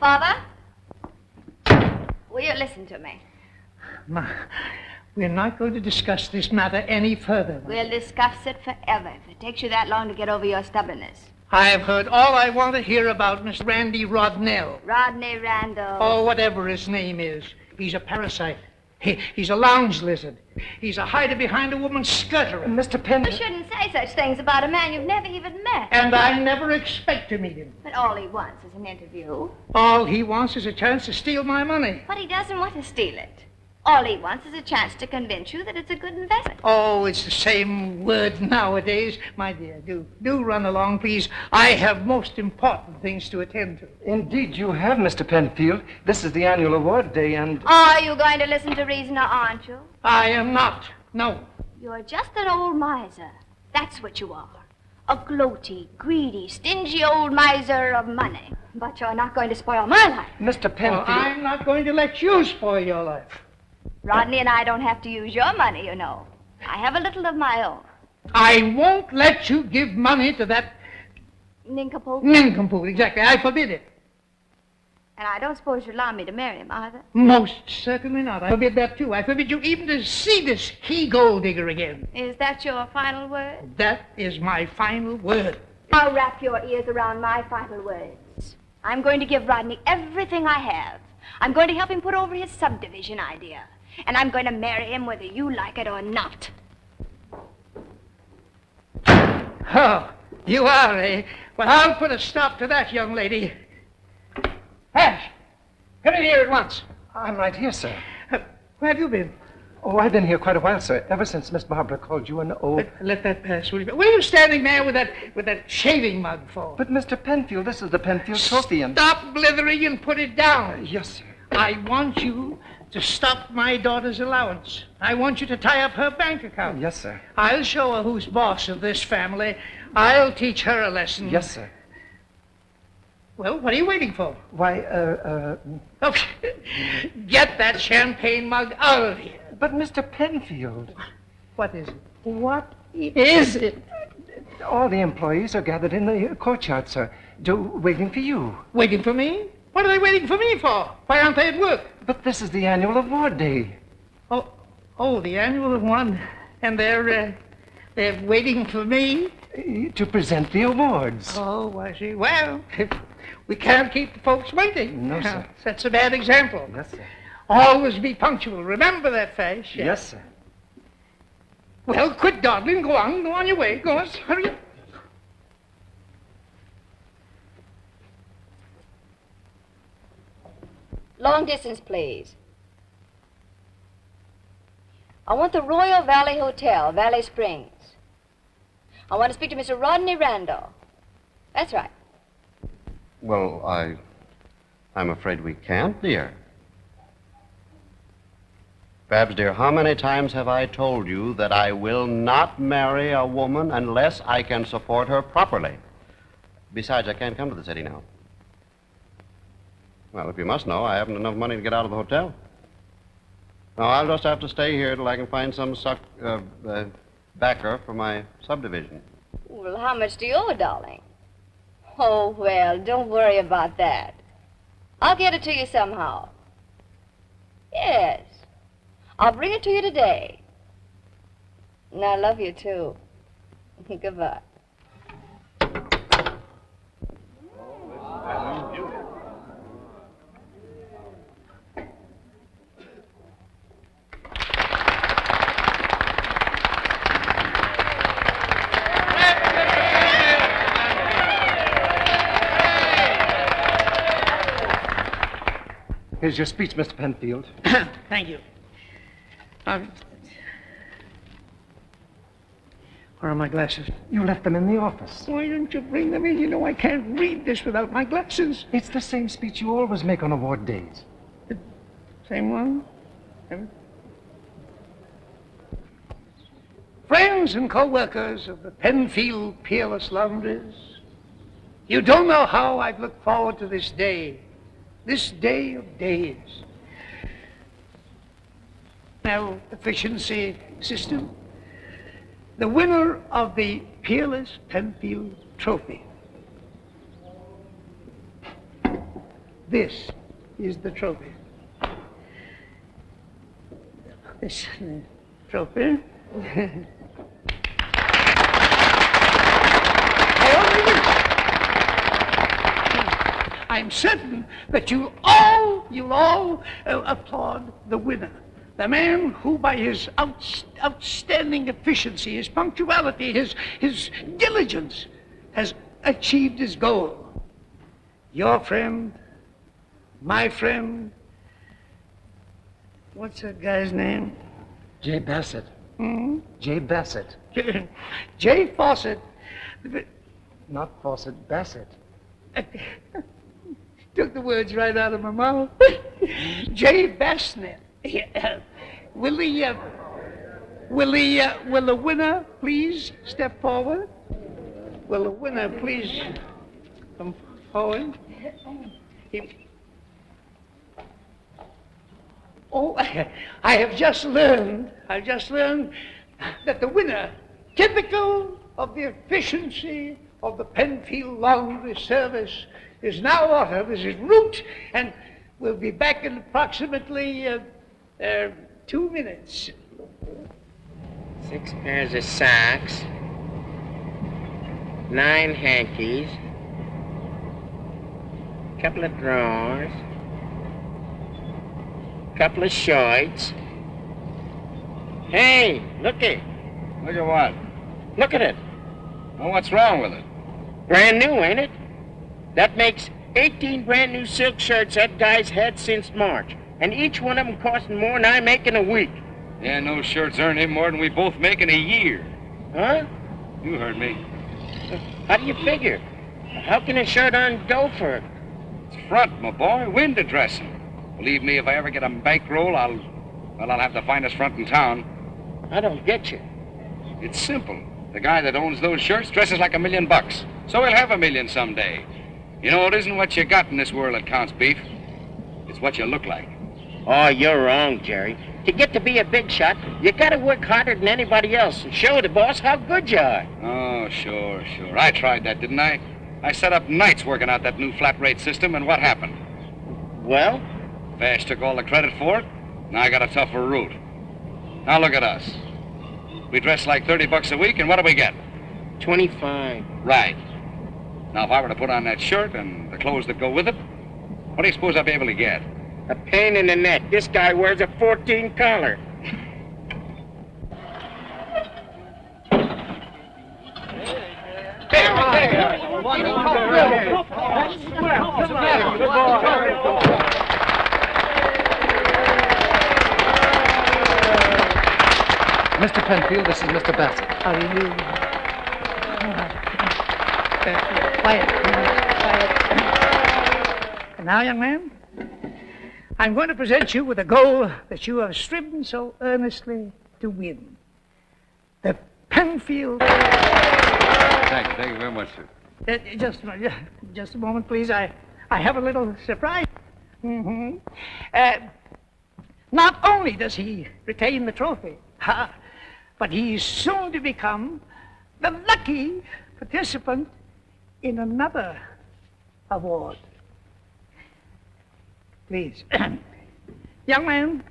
Father? Will you listen to me? Ma, we're not going to discuss this matter any further. We'll discuss it forever if it takes you that long to get over your stubbornness. I have heard all I want to hear about Mr. Randy Rodnell. Rodney Randall. Oh, whatever his name is. He's a parasite. He's a lounge lizard. He's a hider behind a woman's skirt. Mr. Penfield. You shouldn't say such things about a man you've never even met. And I never expect to meet him. But all he wants is an interview. All he wants is a chance to steal my money. But he doesn't want to steal it. All he wants is a chance to convince you that it's a good investment. Oh, it's the same word nowadays. My dear, do run along, please. I have most important things to attend to. Indeed, you have, Mr. Penfield. This is the annual award day, and... Are you going to listen to reason, or aren't you? I am not. No. You're just an old miser. That's what you are. A gloaty, greedy, stingy old miser of money. But you're not going to spoil my life. Mr. Penfield... Well, I'm not going to let you spoil your life. Rodney and I don't have to use your money, you know. I have a little of my own. I won't let you give money to that... Nincompoop? Nincompoop, exactly. I forbid it. And I don't suppose you'd allow me to marry him, either? Most certainly not. I forbid that, too. I forbid you even to see this he-gold digger again. Is that your final word? That is my final word. Now wrap your ears around my final words. I'm going to give Rodney everything I have. I'm going to help him put over his subdivision idea. And I'm going to marry him whether you like it or not. Oh, you are, eh? Well, I'll put a stop to that, young lady. Ash, come in here at once. I'm right here, sir. Where have you been? Oh, I've been here quite a while, sir. Ever since Miss Barbara called you an old... Let that pass, will you? What are you standing there with that shaving mug for? But, Mr. Penfield, this is the Penfield trophy, and... Stop blithering and put it down. Yes, sir. I want you to stop my daughter's allowance. I want you to tie up her bank account. Yes, sir. I'll show her who's boss of this family. I'll teach her a lesson. Yes, sir. Well, what are you waiting for? Why, Okay. Get that champagne mug out of here. But, Mr. Penfield... What is it? What is it? All the employees are gathered in the courtyard, sir, waiting for you. Waiting for me? What are they waiting for me for? Why aren't they at work? But this is the annual award day. Oh, the annual one. And they're waiting for me? To present the awards. Oh, I see. Well, we can't keep the folks waiting. No, sir. That's a bad example. Yes, sir. Always be punctual. Remember that, Fash. Yes, sir. Well, quit dawdling. Go on your way. Go on. Hurry up. Long distance, please. I want the Royal Valley Hotel, Valley Springs. I want to speak to Mr. Rodney Randall. That's right. Well, I'm afraid we can't, dear. Babs, dear, how many times have I told you that I will not marry a woman unless I can support her properly? Besides, I can't come to the city now. Well, if you must know, I haven't enough money to get out of the hotel. Now, I'll just have to stay here till I can find some backer for my subdivision. Well, how much do you owe, darling? Oh, well, don't worry about that. I'll get it to you somehow. Yes. I'll bring it to you today. And I love you, too. Goodbye. Here's your speech, Mr. Penfield. Thank you. Where are my glasses? You left them in the office. Why didn't you bring them in? You know I can't read this without my glasses. It's the same speech you always make on award days. Same one? Friends and co-workers of the Penfield Peerless Laundries, you don't know how I've looked forward to this day of days. Now, efficiency system, the winner of the Peerless Penfield Trophy. This is the trophy. This trophy. I'm certain that you'll all applaud the winner. The man who, by his outstanding efficiency, his punctuality, his diligence, has achieved his goal. Your friend, my friend, what's that guy's name? Jay Bassett. Hmm? Jay Bassett. Jay Fawcett. Not Fawcett, Bassett. Took the words right out of my mouth. Jay Bassett. Will the winner please step forward? Will the winner please come forward? Oh, I have just learned that the winner, typical of the efficiency of the Penfield laundry service, is now ordered as his route, and we'll be back in approximately 2 minutes. 6 pairs of socks, 9 hankies, couple of drawers, couple of shorts. Hey, looky. Look at what? Look at it. Well, what's wrong with it? Brand new, ain't it? That makes 18 brand new silk shirts that guy's had since March. And each one of them costing more than I make in a week. Yeah, no shirts earn him more than we both make in a year. Huh? You heard me. How do you figure? How can a shirt earn dough for it? It's front, my boy. Window dressing. Believe me, if I ever get a bankroll, I'll have the finest front in town. I don't get you. It's simple. The guy that owns those shirts dresses like $1 million. So he'll have $1 million someday. You know, it isn't what you got in this world that counts, Beef. It's what you look like. Oh, you're wrong, Jerry. To get to be a big shot, you gotta work harder than anybody else and show the boss how good you are. Oh, sure. I tried that, didn't I? I set up nights working out that new flat rate system, and what happened? Well? Fash took all the credit for it. Now I got a tougher route. Now look at us. We dress like $30 a week, and what do we get? 25. Right. Now, if I were to put on that shirt and the clothes that go with it, what do you suppose I'd be able to get? A pain in the neck. This guy wears a 14 collar. Mr. Penfield, this is Mr. Bassett. How do you do? Quiet. And now, young man, I'm going to present you with a goal that you have striven so earnestly to win. The Penfield... Thank you very much, sir. Just a moment, please. I have a little surprise. Not only does he retain the trophy, but he's soon to become the lucky participant in another award. Please. Young man,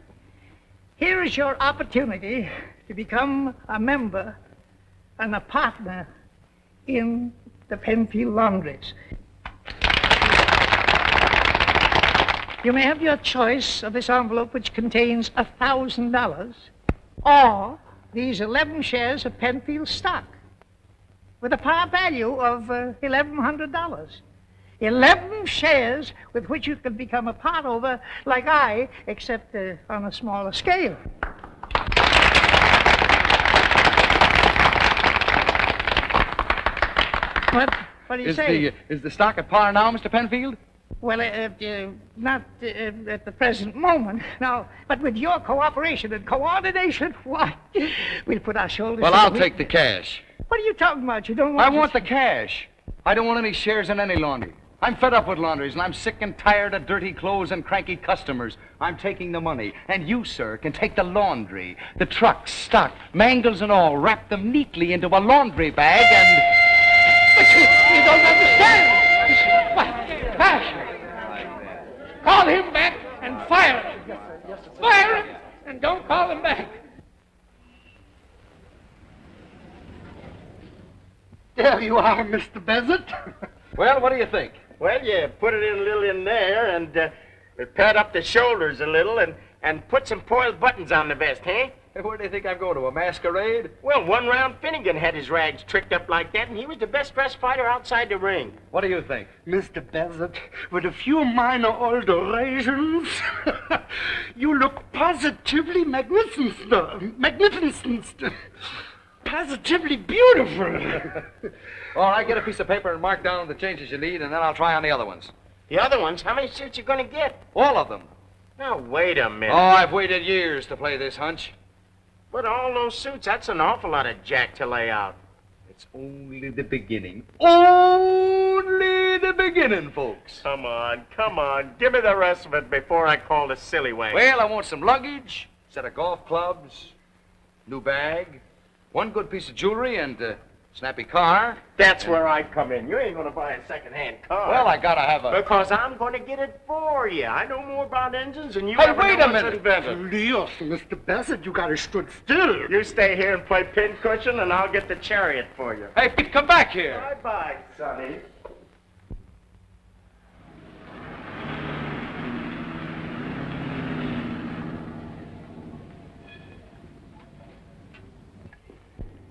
here is your opportunity to become a member and a partner in the Penfield Laundries. You may have your choice of this envelope, which contains $1,000, or these 11 shares of Penfield stock with a par value of $1,100. 11 shares with which you can become a part owner like I, except on a smaller scale. What do you say? Is the stock at par now, Mr. Penfield? Well, not at the present moment, no. But with your cooperation and coordination, why, we'll put our shoulders... Well, I'll take the cash. What are you talking about? You don't want... I want the cash. I don't want any shares in any laundry. I'm fed up with laundries, and I'm sick and tired of dirty clothes and cranky customers. I'm taking the money, and you, sir, can take the laundry, the trucks, stock, mangles and all, wrap them neatly into a laundry bag and... But you don't understand. Call him back and fire him. Yes, sir. Yes, sir. Fire him and don't call him back. There you are, Mr. Bezzard. Well, what do you think? Well, you put it in a little in there and pad up the shoulders a little and put some foil buttons on the vest, huh? Hey, where do you think I'm going, to a masquerade? Well, one round Finnegan had his rags tricked up like that, and he was the best dressed fighter outside the ring. What do you think? Mr. Bezzard, with a few minor alterations, you look positively magnificent. Magnificent. Positively beautiful. All right, get a piece of paper and mark down the changes you need, and then I'll try on the other ones. The other ones? How many suits you gonna get? All of them. Now, wait a minute. Oh, I've waited years to play this hunch. But all those suits, that's an awful lot of jack to lay out. It's only the beginning. Only the beginning, folks. Come on, come on. Give me the rest of it before I call the silly way. Well, I want some luggage, set of golf clubs, new bag, one good piece of jewelry, and a snappy car. That's where I come in. You ain't gonna buy a second-hand car. Well, I gotta have a... Because I'm gonna get it for you. I know more about engines than you Hey, ever wait know a what's minute. invented. Dios, Mr. Bezzard, you gotta stood still. You stay here and play pincushion, and I'll get the chariot for you. Hey, Pete, come back here. Bye-bye, Sonny.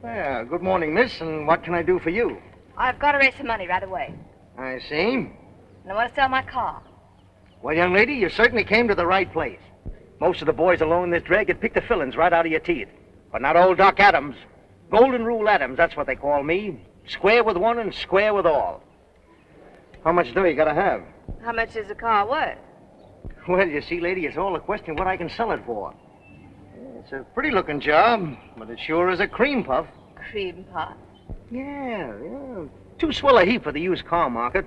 Well, good morning, miss, and what can I do for you? I've got to raise some money right away. I see. And I want to sell my car. Well, young lady, you certainly came to the right place. Most of the boys along in this drag could pick the fillings right out of your teeth. But not old Doc Adams. Golden Rule Adams, that's what they call me. Square with one and square with all. How much dough you gotta have? How much is the car worth? Well, you see, lady, it's all a question of what I can sell it for. It's a pretty-looking job, but it sure is a cream puff. Cream puff. Yeah. Too swell a heap for the used car market.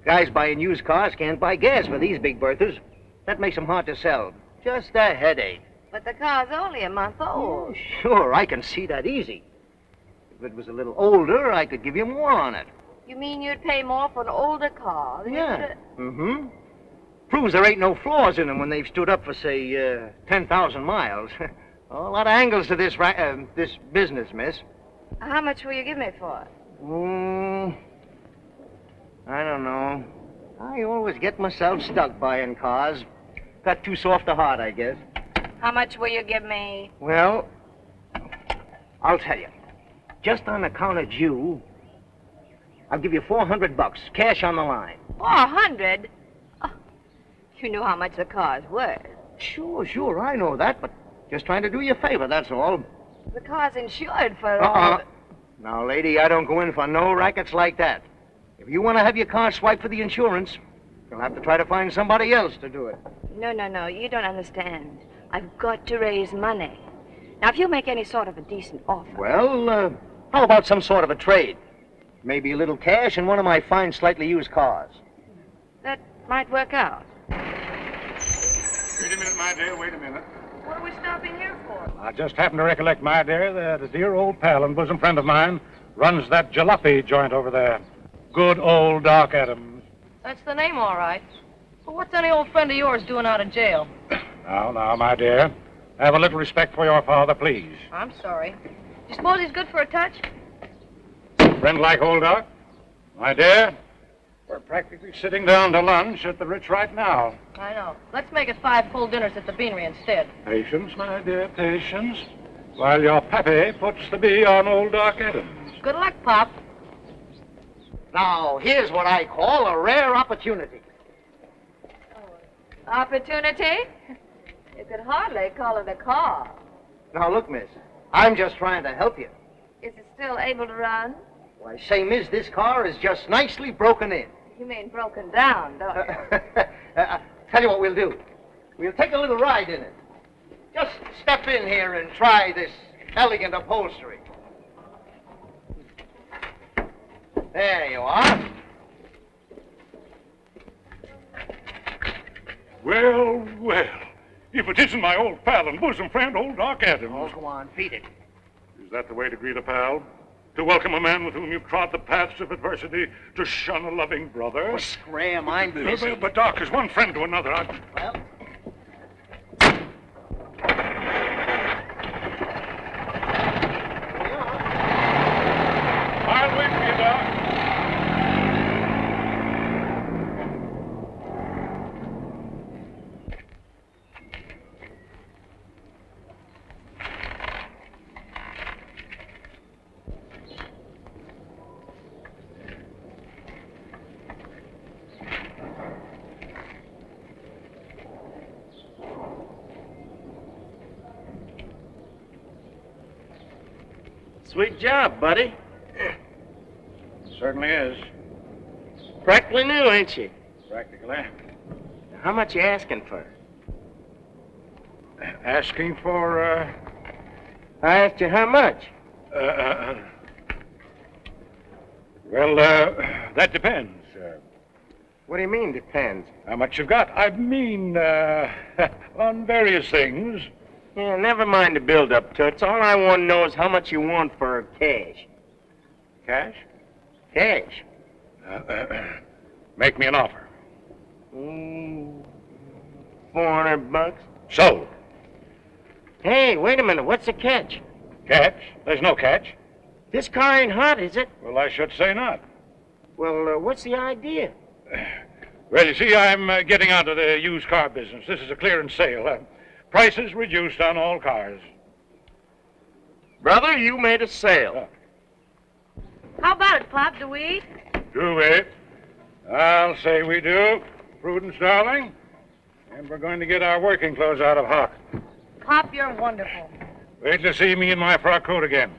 Guys buying used cars can't buy gas for these big berthers. That makes them hard to sell. Just a headache. But the car's only a month old. Sure, I can see that easy. If it was a little older, I could give you more on it. You mean you'd pay more for an older car than you Yeah. would... Mm-hmm. Proves there ain't no flaws in them when they've stood up for, say, 10,000 miles. A lot of angles to this this business, miss. How much will you give me for it? I don't know. I always get myself stuck buying cars. Got too soft a heart, I guess. How much will you give me? Well, I'll tell you. Just on account of you, I'll give you $400, cash on the line. 400? Oh, you know how much the car's worth. Sure, I know that, but just trying to do you a favor, that's all. The car's insured for... Now, lady, I don't go in for no rackets like that. If you want to have your car swiped for the insurance, you'll have to try to find somebody else to do it. No, you don't understand. I've got to raise money. Now, if you make any sort of a decent offer... Well, how about some sort of a trade? Maybe a little cash and one of my fine, slightly used cars. That might work out. Wait a minute, my dear, wait a minute. What are we stopping here for? I just happen to recollect, my dear, that a dear old pal and bosom friend of mine runs that jalopy joint over there. Good old Doc Adams. That's the name, all right. But what's any old friend of yours doing out of jail? Now, my dear, have a little respect for your father, please. I'm sorry. You suppose he's good for a touch? Friend like old Doc? My dear, we're practically sitting down to lunch at the Ritz right now. I know. Let's make it 5 full dinners at the Beanery instead. Patience, my dear, patience. While your pappy puts the bee on old Doc Adams. Good luck, Pop. Now, here's what I call a rare opportunity. Opportunity? You could hardly call it a car. Now, look, miss, I'm just trying to help you. Is it still able to run? Why, say, miss, this car is just nicely broken in. You mean broken down, don't you? Tell you what we'll do. We'll take a little ride in it. Just step in here and try this elegant upholstery. There you are. Well, if it isn't my old pal and bosom friend, old Doc Adams. Oh, go on, feed it. Is that the way to greet a pal? To welcome a man with whom you've trod the paths of adversity, to shun a loving brother. Well, scram, I'm busy. But, Doc, as one friend to another, Well, I'll wait for you, Doc. Sweet job, buddy. Certainly is. Practically new, ain't she? Practically. How much you asking for? Asking for, I asked you how much. Well, that depends. What do you mean, depends? How much you've got? I mean, on various things. Yeah, never mind the build-up, Toots. All I want to know is how much you want for cash. Cash? Cash. Make me an offer. $400. Sold. Hey, wait a minute. What's the catch? Catch? There's no catch. This car ain't hot, is it? Well, I should say not. Well, what's the idea? Well, you see, I'm getting out of the used car business. This is a clearance sale. Prices reduced on all cars. Brother, you made a sale. How about it, Pop? Do we eat? Do we? I'll say we do. Prudence, darling. And we're going to get our working clothes out of hock. Pop, you're wonderful. Wait to see me in my frock coat again.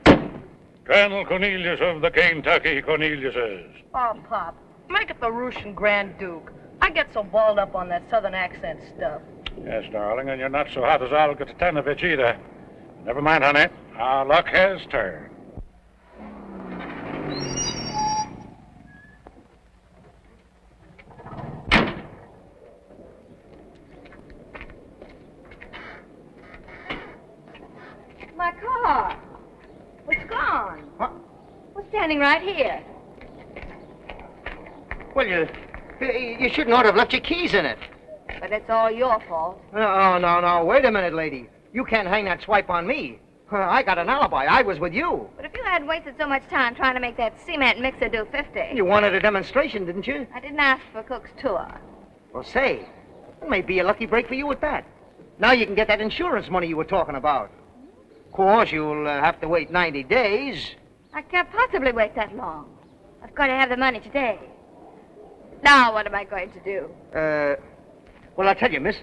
Colonel Cornelius of the Kentucky Corneliuses. Oh, Pop, make it the Russian Grand Duke. I get so balled up on that southern accent stuff. Yes, darling, and you're not so hot as Olga Titanovich either. Never mind, honey. Our luck has turned. My car. It's gone. What? We're standing right here. Well, you shouldn't ought to have left your keys in it. But it's all your fault. No. Wait a minute, lady. You can't hang that swipe on me. I got an alibi. I was with you. But if you hadn't wasted so much time trying to make that cement mixer do 50. You wanted a demonstration, didn't you? I didn't ask for Cook's tour. Well, say, it may be a lucky break for you at that. Now you can get that insurance money you were talking about. Of course, you'll have to wait 90 days. I can't possibly wait that long. I've got to have the money today. Now what am I going to do? Well, I'll tell you, miss.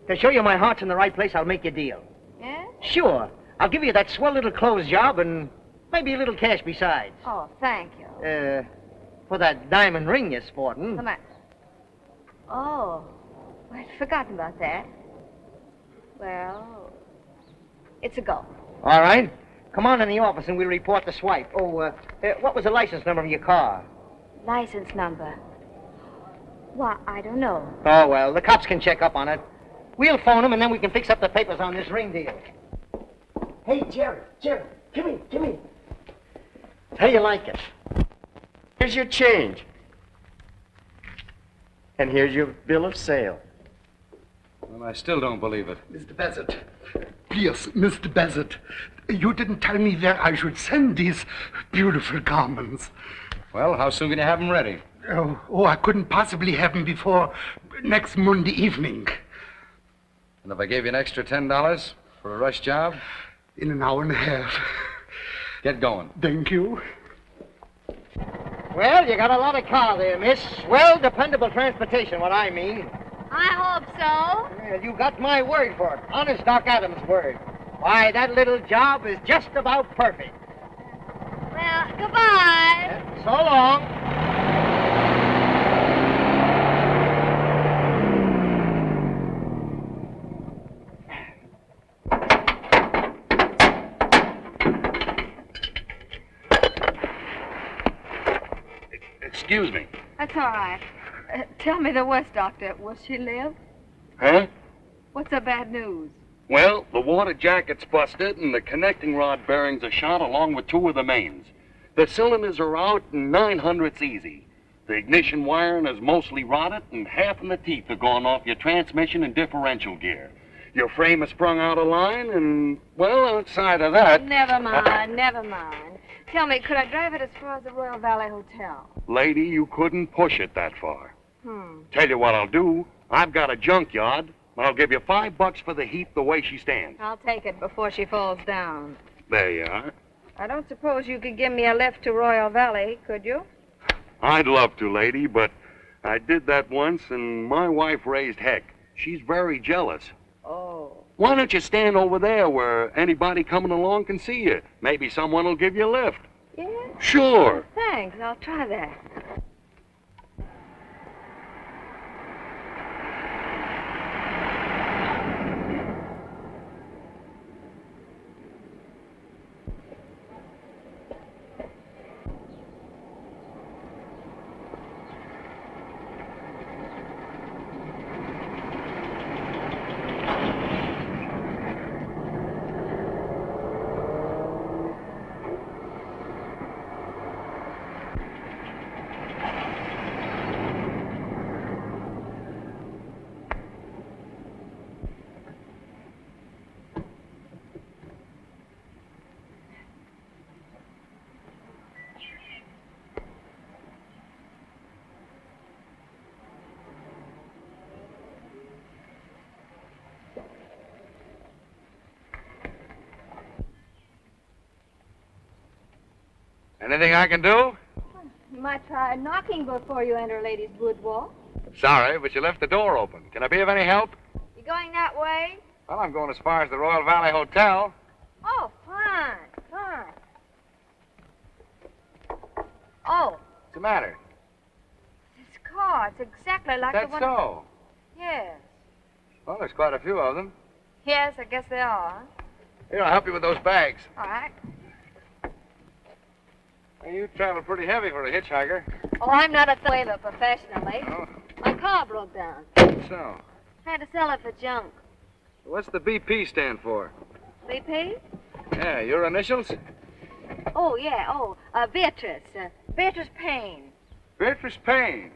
To show you my heart's in the right place, I'll make you a deal. Yeah? Sure. I'll give you that swell little clothes job and maybe a little cash besides. Oh, thank you. For that diamond ring you're sporting. Come on. Oh, I'd forgotten about that. Well, it's a go. All right. Come on in the office and we'll report the swipe. Oh, what was the license number of your car? License number. Why, I don't know. Oh, well, the cops can check up on it. We'll phone them and then we can fix up the papers on this ring deal. Hey, Jerry, come here. How you like it? Here's your change. And here's your bill of sale. Well, I still don't believe it. Mr. Bassett, please, Mr. Bassett, you didn't tell me where I should send these beautiful garments. Well, how soon can you have them ready? Oh, I couldn't possibly have them before next Monday evening. And if I gave you an extra $10 for a rush job? In an hour and a half. Get going. Thank you. Well, you got a lot of car there, miss. Well, dependable transportation, what I mean. I hope so. Well, you got my word for it. Honest Doc Adams' word. Why, that little job is just about perfect. Well, goodbye. So long. Excuse me. That's all right. Tell me the worst, Doctor. Will she live? Huh? What's the bad news? Well, the water jacket's busted and the connecting rod bearings are shot along with two of the mains. The cylinders are out and 900's easy. The ignition wiring is mostly rotted and half of the teeth are gone off your transmission and differential gear. Your frame is sprung out of line and, well, outside of that... Never mind, never mind. Tell me, could I drive it as far as the Royal Valley Hotel? Lady, you couldn't push it that far. Tell you what I'll do. I've got a junkyard. I'll give you $5 for the heap the way she stands. I'll take it before she falls down. There you are. I don't suppose you could give me a lift to Royal Valley, could you? I'd love to, lady, but I did that once and my wife raised heck. She's very jealous. Oh. Why don't you stand over there where anybody coming along can see you? Maybe someone will give you a lift. Yeah? Sure. Thanks, I'll try that. Anything I can do? You might try knocking before you enter a lady's boudoir. Sorry, but you left the door open. Can I be of any help? You going that way? Well, I'm going as far as the Royal Valley Hotel. Oh, fine, fine. Oh, What's the matter? this car, it's exactly like That's the one... so. Yes. Well, there's quite a few of them. Yes, I guess they are. Here, I'll help you with those bags. All right. Hey, you travel pretty heavy for a hitchhiker. Oh, I'm not a waiver professionally. Oh. My car broke down. So, Had to sell it for junk. what's the BP stand for? BP? Yeah, your initials? Oh, yeah, Beatrice. Beatrice Payne. Beatrice Payne.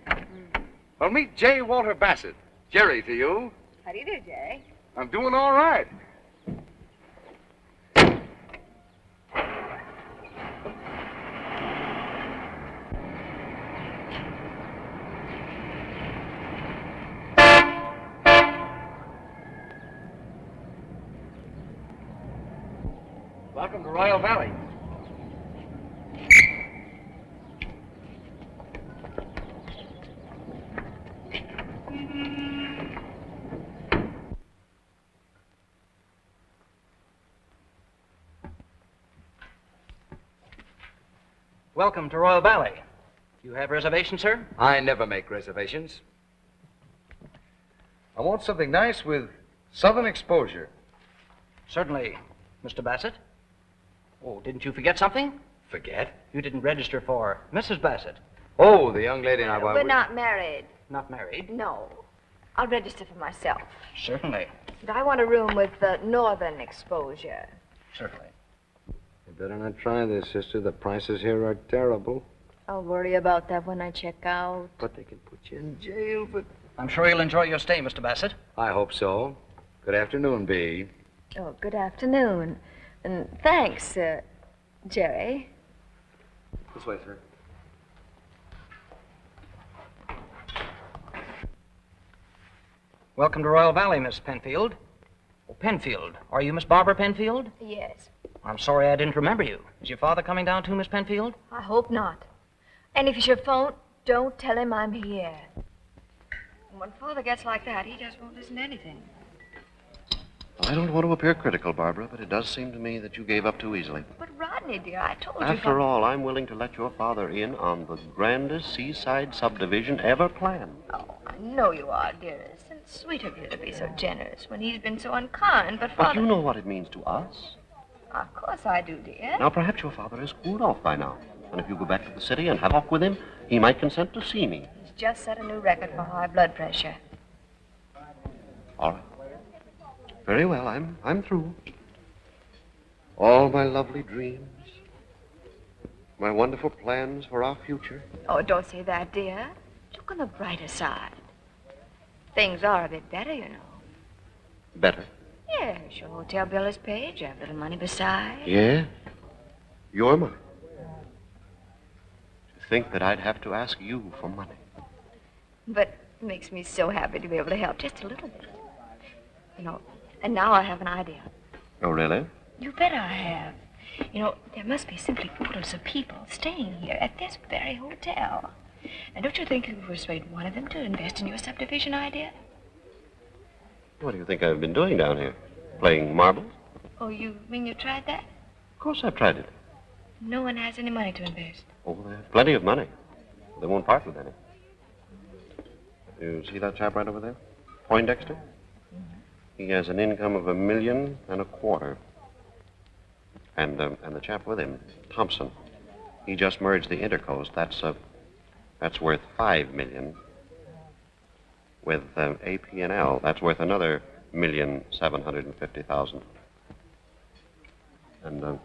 Well, meet J. Walter Bassett. Jerry to you. How do you do, Jay? I'm doing all right. Welcome to Royal Valley. Welcome to Royal Valley. You have reservations, sir? I never make reservations. I want something nice with southern exposure. Certainly, Mr. Bassett. Oh, didn't you forget something? Forget? You didn't register for Mrs. Bassett. Oh, the young lady I We're not married. Not married? No. I'll register for myself. Certainly. And I want a room with northern exposure. Certainly. You better not try this, sister. The prices here are terrible. I'll worry about that when I check out. But they can put you in jail for... I'm sure you'll enjoy your stay, Mr. Bassett. I hope so. Good afternoon, B. Oh, good afternoon. And thanks, Jerry. This way, sir. Welcome to Royal Valley, Miss Penfield. Oh, Penfield. Are you Miss Barbara Penfield? Yes. I'm sorry I didn't remember you. Is your father coming down too, Miss Penfield? I hope not. And if you should phone, don't tell him I'm here. And when Father gets like that, he just won't listen to anything. I don't want to appear critical, Barbara, but it does seem to me that you gave up too easily. But Rodney, dear, I told you... After all, I'm willing to let your father in on the grandest seaside subdivision ever planned. Oh, I know you are, dearest. And it's sweet of you to be so generous when he's been so unkind, but But Father... you know what it means to us. Of course I do, dear. Now, perhaps your father has cooled off by now. And if you go back to the city and have a talk with him, he might consent to see me. He's just set a new record for high blood pressure. All right. Very well, I'm through. All my lovely dreams My wonderful plans for our future. Oh, don't say that, dear. Look on the brighter side. Things are a bit better, you know. Better? Yes, your hotel bill is paid. You have a little money besides. Yeah? Your money? To think that I'd have to ask you for money. But it makes me so happy to be able to help just a little bit. You know, and now I have an idea. Oh, really? You bet I have. You know, there must be simply oodles of people staying here at this very hotel. And don't you think you could persuade one of them to invest in your subdivision idea? What do you think I've been doing down here? Playing marbles? Oh, you mean you tried that? Of course I've tried it. No one has any money to invest. Oh, they have plenty of money. They won't part with any. You see that chap right over there? Poindexter? Mm-hmm. He has an income of $1.25 million. And the chap with him, Thompson, he just merged the Intercoast. That's worth $5 million. With AP&L, that's worth another $1,750,000. And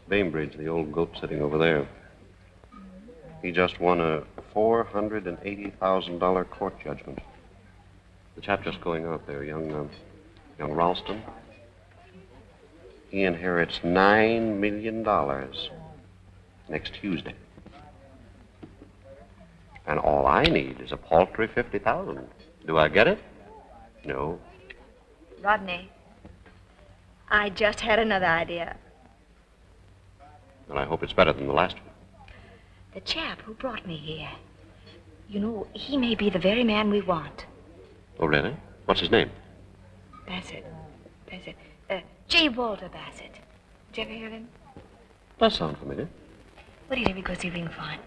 Bainbridge, the old goat sitting over there, he just won a $480,000 court judgment. The chap just going out there, young Ralston, he inherits $9 million next Tuesday. And all I need is a paltry $50,000. Do I get it? No. Rodney, I just had another idea. And I hope it's better than the last one. The chap who brought me here, you know, he may be the very man we want. Oh, really? What's his name? Bassett. J. Walter Bassett. Did you ever hear of him? Does sound familiar. What do you think we go see if we can find?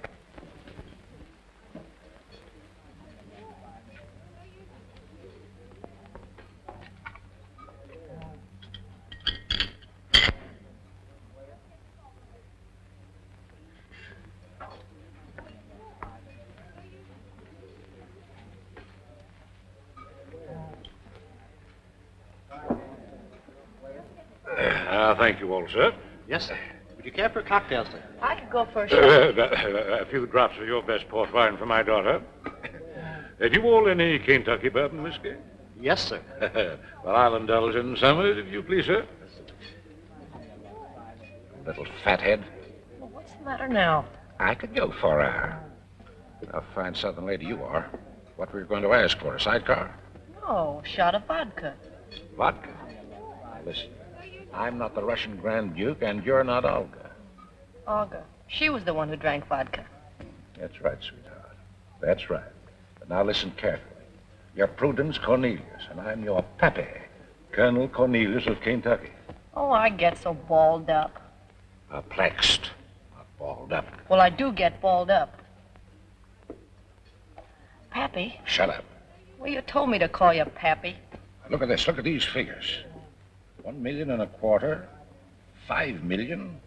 Thank you all, sir. Yes, sir. Would you care for a cocktail, sir? I could go for a A few drops of your best port wine for my daughter. Do you all any Kentucky bourbon whiskey? Yes, sir. Well, I'll indulge in some, if you please, sir. Little fathead. Well, what's the matter now? I could go for her. A fine southern lady you are. What were you going to ask for, a sidecar? No, shot of vodka. Vodka? Now, listen. I'm not the Russian Grand Duke, and you're not Olga. Olga. She was the one who drank vodka. That's right, sweetheart. That's right. But now listen carefully. You're Prudence Cornelius, and I'm your pappy, Colonel Cornelius of Kentucky. Oh, I get so balled up. Perplexed, not balled up. Well, I do get balled up. Pappy? Shut up. Well, you told me to call you Pappy. Look at this. Look at these figures. $1.25 million, $5 million,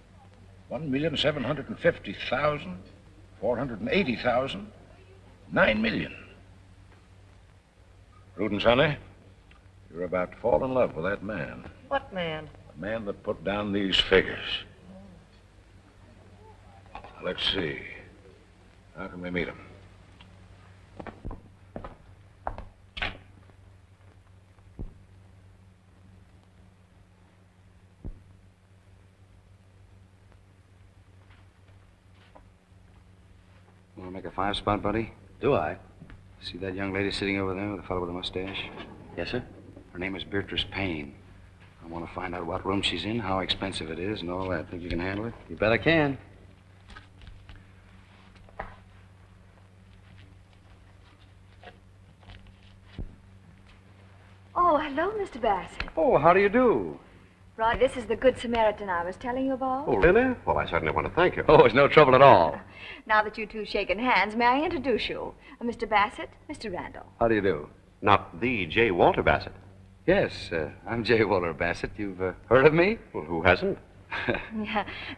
$1,750,000, $480,000, $9 million. Prudence, honey, you're about to fall in love with that man. What man? The man that put down these figures. Now, let's see. How can we meet him? Want to make a 5-spot, buddy? Do I? See that young lady sitting over there with the fellow with the mustache? Yes, sir. Her name is Beatrice Payne. I want to find out what room she's in, how expensive it is, and all that. Think you can handle it? You bet I can. Oh, hello, Mr. Bassett. Oh, how do you do? Rod, this is the Good Samaritan I was telling you about. Oh, really? Well, I certainly want to thank you. Oh, it's no trouble at all. Now that you two shaken hands, may I introduce you? Mr. Bassett, Mr. Randall. How do you do? Not the J. Walter Bassett. Yes, I'm J. Walter Bassett. You've heard of me? Well, who hasn't?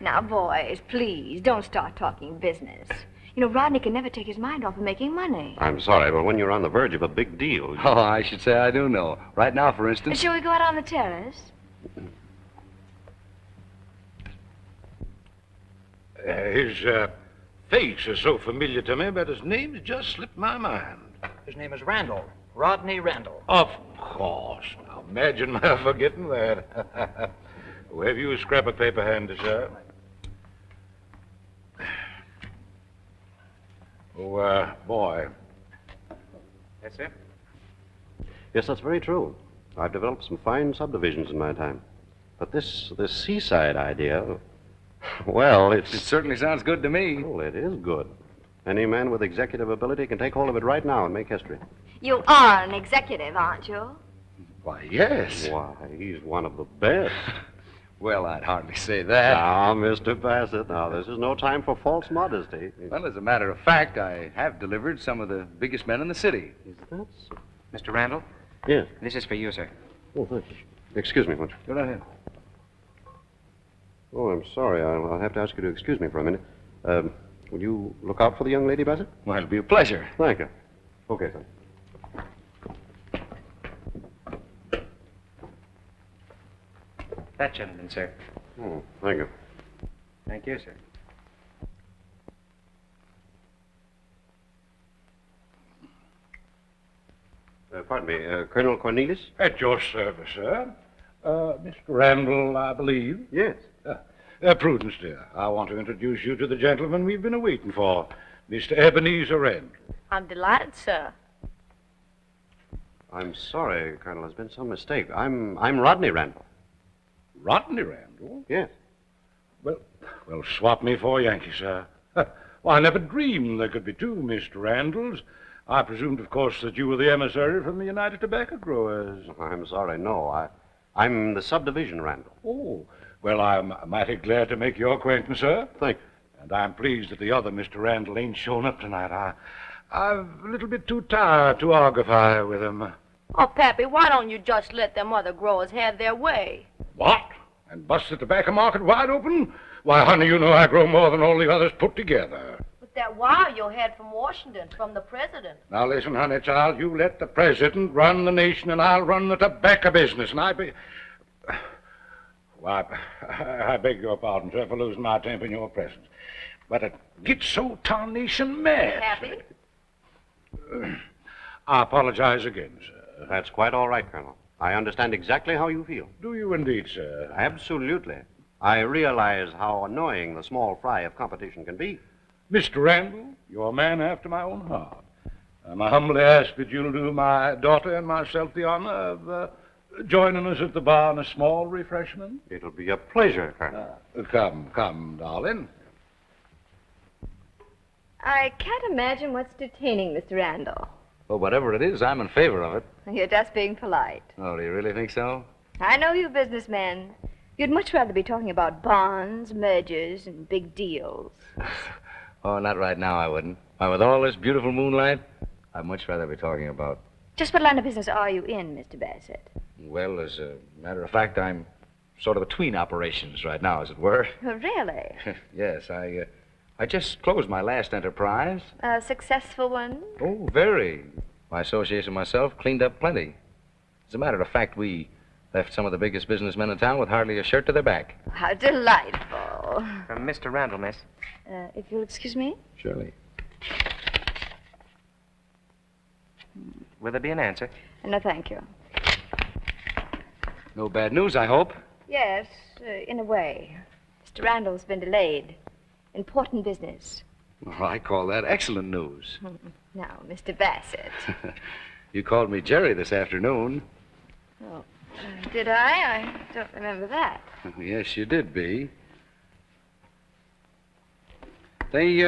Now, boys, please, don't start talking business. You know, Rodney can never take his mind off of making money. I'm sorry, but when you're on the verge of a big deal... Oh, I should say I do know. Right now, for instance... Shall we go out on the terrace? His face is so familiar to me, but his name's just slipped my mind. His name is Randall. Rodney Randall. Of course. Now, imagine my forgetting that. Well, have you a scrap of paper handy, sir? Oh, boy. Yes, sir? Yes, that's very true. I've developed some fine subdivisions in my time. But this seaside idea, well, It certainly sounds good to me. Well, it is good. Any man with executive ability can take hold of it right now and make history. You are an executive, aren't you? Why, yes. Why, he's one of the best. Well, I'd hardly say that. Now, Mr. Bassett, now, this is no time for false modesty. Well, as a matter of fact, I have delivered some of the biggest men in the city. Is that so? Mr. Randall? Yes. This is for you, sir. Oh, thank you. Excuse me, won't you? Go right ahead. Oh, I'm sorry. I'll have to ask you to excuse me for a minute. Will you look out for the young lady, Bassett? Well, it'll be a pleasure. Thank you. Okay, son. That gentleman, sir. Oh, thank you. Thank you, sir. Pardon me, Colonel Cornelius? At your service, sir. Mr. Randall, I believe. Yes. Prudence, dear, I want to introduce you to the gentleman we've been waiting for, Mr. Ebenezer Randall. I'm delighted, sir. I'm sorry, Colonel. There's been some mistake. I'm Rodney Randall. Rodney Randall? Yes. Well, swap me for a Yankee, sir. Well, I never dreamed there could be two Mr. Randalls. I presumed, of course, that you were the emissary from the United Tobacco Growers. I'm sorry, no. I'm the subdivision Randall. Oh, well, I'm mighty glad to make your acquaintance, sir. Thank you. And I'm pleased that the other Mr. Randall ain't shown up tonight. I'm a little bit too tired to argufy with him. Oh, Pappy, why don't you just let them other growers have their way? What? And bust the tobacco market wide open? Why, honey, you know I grow more than all the others put together. With that wire you had from Washington, from the president. Now, listen, honey child, you let the president run the nation, and I'll run the tobacco business, and Why, I beg your pardon, sir, for losing my temper in your presence. But it gets so tarnation mad. Happy? I apologize again, sir. That's quite all right, Colonel. I understand exactly how you feel. Do you indeed, sir? Absolutely. I realize how annoying the small fry of competition can be. Mr. Randall, you're a man after my own heart. I humbly ask that you'll do my daughter and myself the honor of joining us at the bar in a small refreshment. It'll be a pleasure, Colonel. Come, darling. I can't imagine what's detaining Mr. Randall. Well, whatever it is, I'm in favor of it. You're just being polite. Oh, do you really think so? I know you businessmen. You'd much rather be talking about bonds, mergers, and big deals. Oh, not right now, I wouldn't. Why, with all this beautiful moonlight, I'd much rather be talking about... Just what line of business are you in, Mr. Bassett? Well, as a matter of fact, I'm sort of between operations right now, as it were. Oh, really? Yes, I just closed my last enterprise. A successful one? Oh, very. My association and myself cleaned up plenty. As a matter of fact, we left some of the biggest businessmen in town with hardly a shirt to their back. How delightful. From Mr. Randall, miss. If you'll excuse me? Surely. Will there be an answer? No, thank you. No bad news, I hope. Yes, in a way. Mr. Randall's been delayed. Important business. Well, I call that excellent news. Now, Mr. Bassett. You called me Jerry this afternoon. Oh, did I? I don't remember that. Yes, you did, Bee. They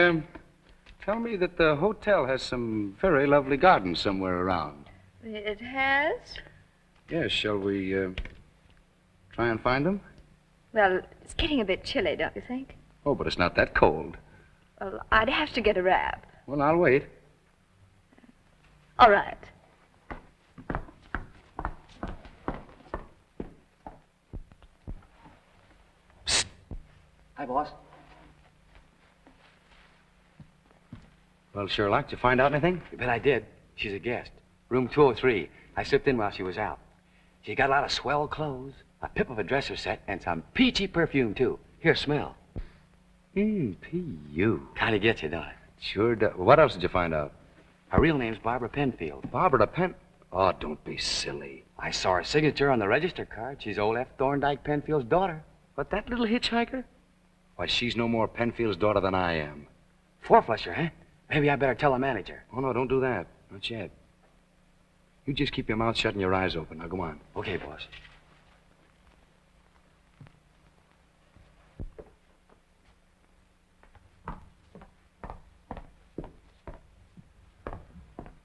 tell me that the hotel has some very lovely gardens somewhere around. It has? Yes, shall we try and find them? Well, it's getting a bit chilly, don't you think? Oh, but it's not that cold. Well, I'd have to get a wrap. Well, I'll wait. All right. Psst. Hi, boss. Well, Sherlock, did you find out anything? You bet I did. She's a guest. Room 203. I slipped in while she was out. She got a lot of swell clothes, a pip of a dresser set, and some peachy perfume, too. Here, smell. P.U. Kind of gets you, don't it? Sure does. What else did you find out? Her real name's Barbara Penfield. Barbara Oh, don't be silly. I saw her signature on the register card. She's old F. Thorndyke Penfield's daughter. But that little hitchhiker? Why, she's no more Penfield's daughter than I am. Four-flusher, huh? Maybe I better tell the manager. Oh, no, don't do that. Not yet. You just keep your mouth shut and your eyes open. Now, go on. Okay, boss.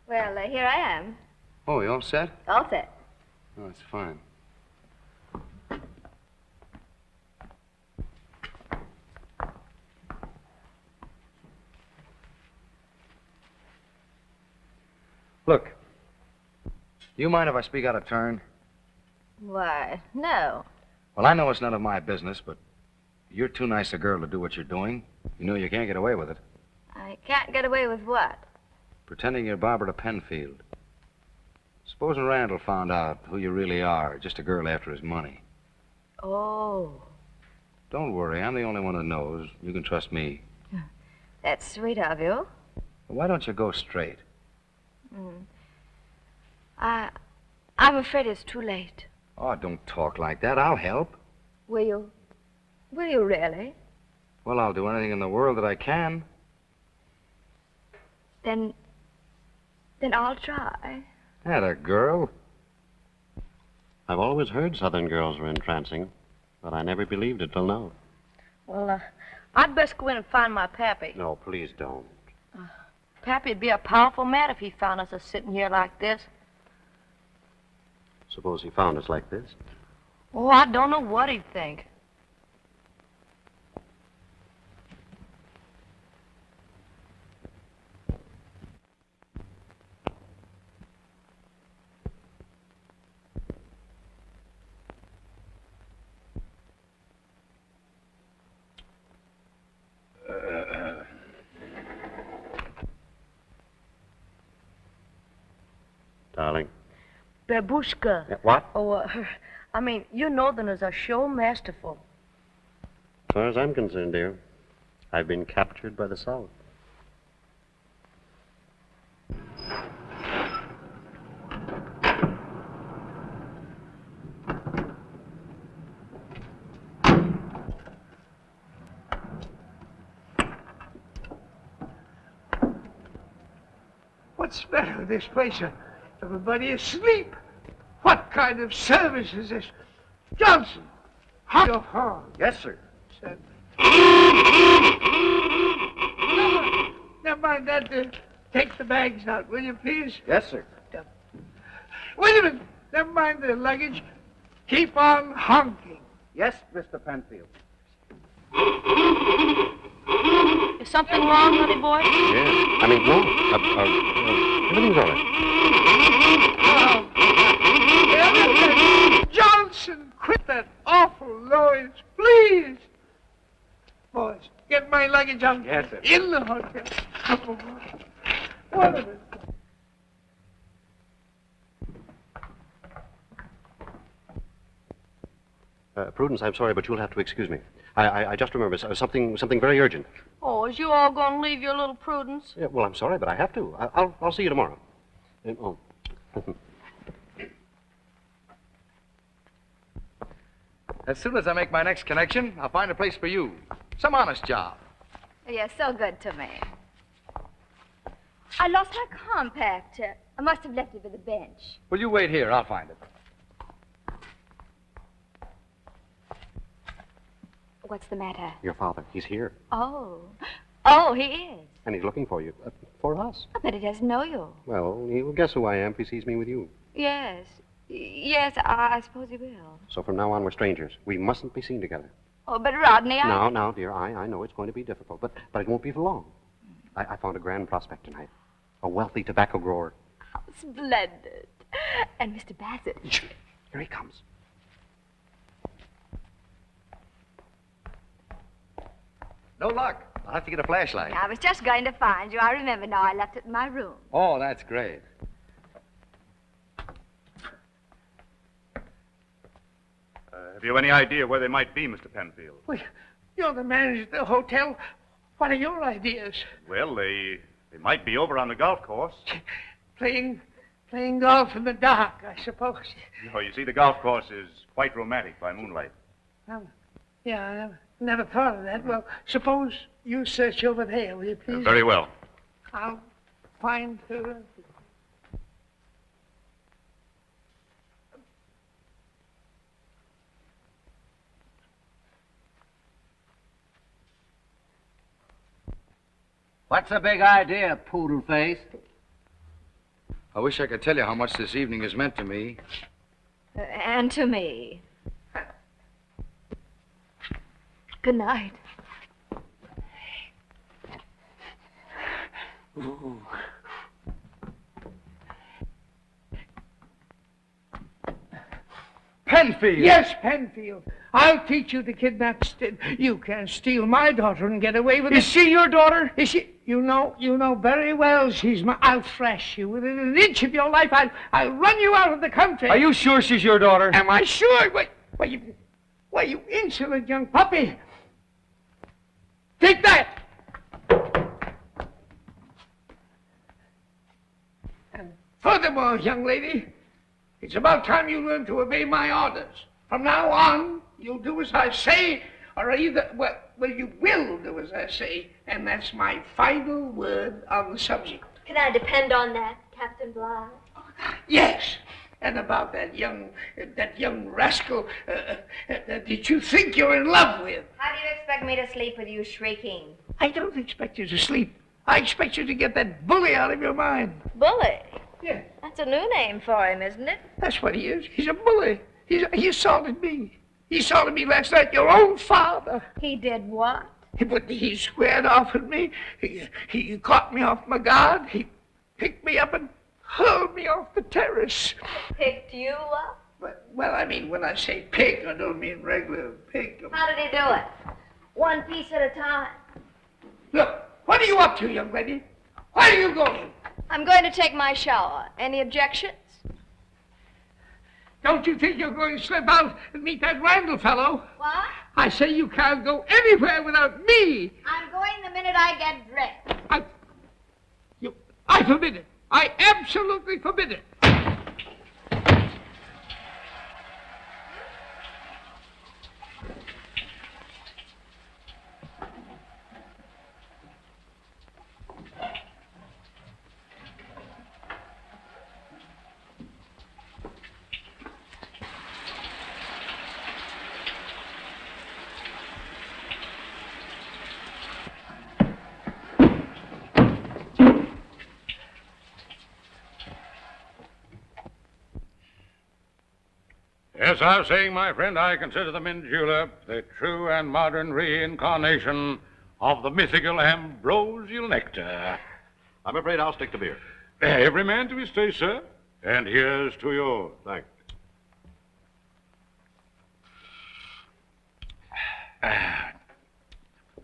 Well, here I am. Oh, you all set? All set. Oh, that's fine. Look, do you mind if I speak out of turn? Why, no. Well, I know it's none of my business, but you're too nice a girl to do what you're doing. You know you can't get away with it. I can't get away with what? Pretending you're Barbara Penfield. Supposing Randall found out who you really are, just a girl after his money. Oh, Don't worry, I'm the only one who knows. You can trust me. that's sweet of you. Why don't you go straight? I'm afraid it's too late. Oh, don't talk like that. I'll help. Will you? Will you really? Well, I'll do anything in the world that I can. Then I'll try. Atta girl. I've always heard Southern girls were entrancing, but I never believed it till now. Well, I'd best go in and find my pappy. No, please don't. Pappy'd be a powerful mad if he found us sitting here like this. Suppose he found us like this. Oh, I don't know what he'd think. Darling. Babushka. Yeah, what? Oh, I mean, you Northerners are sure masterful. As far as I'm concerned, dear, I've been captured by the South. What's the matter with this place? Everybody asleep. What kind of service is this? Johnson, hot your horn. Yes, sir. Never mind that. Take the bags out, will you, please? Yes, sir. Wait a minute. Never mind the luggage. Keep on honking. Yes, Mr. Penfield. Is something wrong, honey boy? Yes. I mean, no. Everything's all right. Johnson, quit that awful noise, please. Boys, get my luggage out. Yes, sir. In the hotel. Come on. One of it. Prudence, I'm sorry, but you'll have to excuse me. I just remembered something very urgent. Oh, is you all going to leave your little Prudence? Yeah, well, I'm sorry, but I have to. I'll see you tomorrow. Oh. As soon as I make my next connection, I'll find a place for you. Some honest job. You're so good to me. I lost my compact. I must have left it at the bench. Well, you wait here. I'll find it. What's the matter? Your father, he's here. Oh, he is. And he's looking for you. For us. But he doesn't know you. Well, he'll guess who I am if he sees me with you. Yes. Yes, I suppose he will. So from now on, we're strangers. We mustn't be seen together. Oh, but Rodney, Now, dear, I know it's going to be difficult, but it won't be for long. I found a grand prospect tonight. A wealthy tobacco grower. How splendid. And Mr. Bassett. Here he comes. No luck. I'll have to get a flashlight. I was just going to find you. I remember now. I left it in my room. Oh, that's great. Have you any idea where they might be, Mr. Penfield? Well, You're the manager of the hotel. What are your ideas? Well, they might be over on the golf course. Playing golf in the dark, I suppose. You see, the golf course is quite romantic by moonlight. Yeah, I never thought of that. Well, suppose you search over there, will you please? Very well. I'll find her. What's the big idea, poodle face? I wish I could tell you how much this evening has meant to me. And to me. Good night. Ooh. Penfield! Yes, Penfield. I'll teach you to kidnap. You can't steal my daughter and get away with it. Is she your daughter? Is she? You know very well she's my. I'll thrash you within an inch of your life. I'll run you out of the country. Are you sure she's your daughter? Am I sure? Why, you insolent young puppy. Take that. And furthermore, young lady, it's about time you learn to obey my orders. From now on, you'll do as I say, or either, well, you will do as I say, and that's my final word on the subject. Can I depend on that, Captain Bligh? Yes. And about that young rascal that you think you're in love with. How do you expect me to sleep with you shrieking? I don't expect you to sleep. I expect you to get that bully out of your mind. Bully? Yeah. That's a new name for him, isn't it? That's what he is. He's a bully. He assaulted me. He assaulted me last night, your own father. He did what? He squared off at me. He caught me off my guard. He picked me up and hurled me off the terrace. Picked you up? Well, I mean, when I say pick, I don't mean regular pick. How did he do it? One piece at a time. Look, what are you up to, young lady? Where are you going? I'm going to take my shower. Any objections? Don't you think you're going to slip out and meet that Randall fellow? What? I say you can't go anywhere without me. I'm going the minute I get dressed. I forbid it. I absolutely forbid it. As I was saying, my friend, I consider the mint julep the true and modern reincarnation of the mythical ambrosial nectar. I'm afraid I'll stick to beer. Every man to his taste, sir. And here's to yours. Thanks.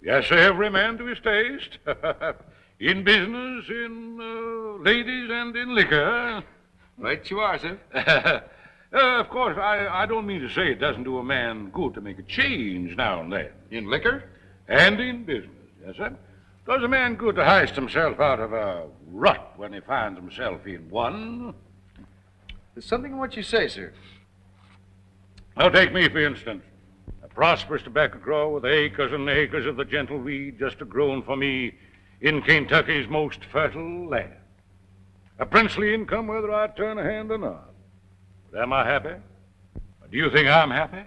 Yes, sir, every man to his taste. In business, in ladies, and in liquor. Right you are, sir. Of course, I don't mean to say it doesn't do a man good to make a change now and then. In liquor? And in business, yes, sir. Does a man good to heist himself out of a rut when he finds himself in one? There's something in what you say, sir. Now, take me, for instance. A prosperous tobacco grower with acres and acres of the gentle weed just a-grown for me in Kentucky's most fertile land. A princely income whether I turn a hand or not. But am I happy? Or do you think I'm happy?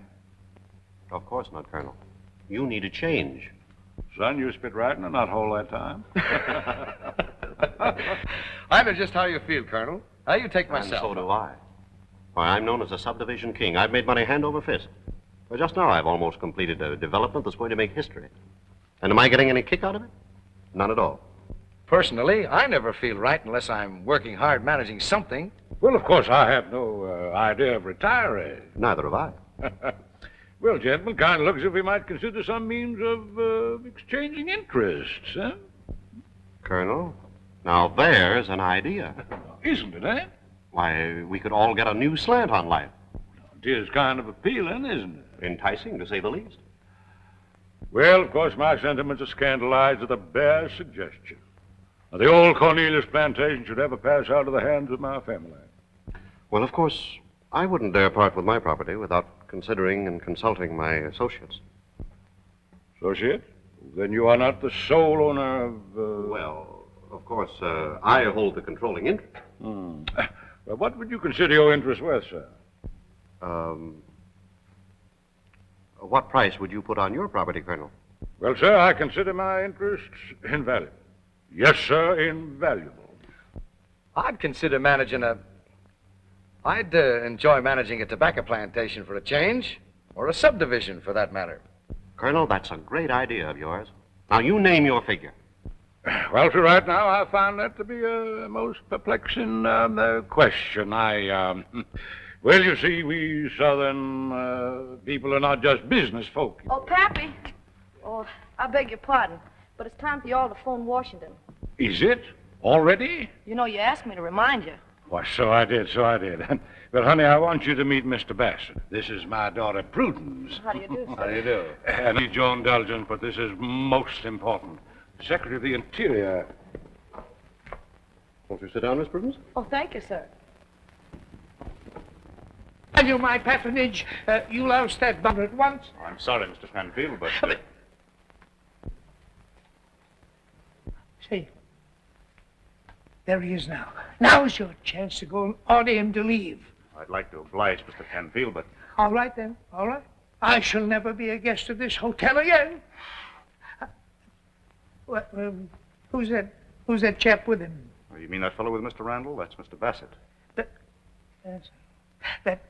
Of course not, Colonel. You need a change. Son, you spit right in a nut hole that time. I know just how you feel, Colonel. How you take myself. And so do I. Why, I'm known as a subdivision king. I've made money hand over fist. Well, just now I've almost completed a development that's going to make history. And am I getting any kick out of it? None at all. Personally, I never feel right unless I'm working hard managing something. Well, of course, I have no idea of retiring. Neither have I. Well, gentlemen, kind of looks as if we might consider some means of exchanging interests, huh? Colonel, now there's an idea. Isn't it, eh? Why, we could all get a new slant on life. It is kind of appealing, isn't it? Enticing, to say the least. Well, of course, my sentiments are scandalized at the bare suggestion. Now, the old Cornelius plantation should ever pass out of the hands of my family. Well, of course, I wouldn't dare part with my property without considering and consulting my associates. Associate? Then you are not the sole owner of... Well, of course, I hold the controlling interest. Well, what would you consider your interest worth, sir? What price would you put on your property, Colonel? Well, sir, I consider my interests invaluable. Yes, sir, invaluable. I'd consider managing I'd enjoy managing a tobacco plantation for a change, or a subdivision for that matter. Colonel, that's a great idea of yours. Now, you name your figure. Well, sir, right now I find that to be a most perplexing question. Well, you see, we Southern people are not just business folk. Oh, Pappy. Oh, I beg your pardon, but it's time for you all to phone Washington. Is it? Already? You know, you asked me to remind you. Why, so I did. Well, honey, I want you to meet Mr. Bassett. This is my daughter, Prudence. How do you do, sir? How do you do? And I need your indulgence, but this is most important. The Secretary of the Interior. Won't you sit down, Miss Prudence? Oh, thank you, sir. Value my patronage. You loused that bumper at once. I'm sorry, Mr. Penfield, but... See, there he is now. Now's your chance to go and order him to leave. I'd like to oblige Mr. Penfield, but... All right, then. All right. I shall never be a guest of this hotel again. Who's that chap with him? Oh, you mean that fellow with Mr. Randall? That's Mr. Bassett. That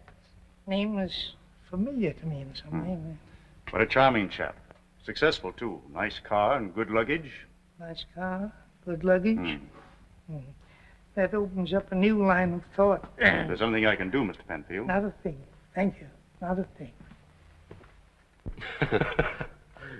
name is familiar to me in some way. What a charming chap. Successful, too. Nice car and good luggage. Nice car, good luggage. That opens up a new line of thought. If there's anything I can do, Mr. Penfield. Not a thing. Thank you. Not a thing.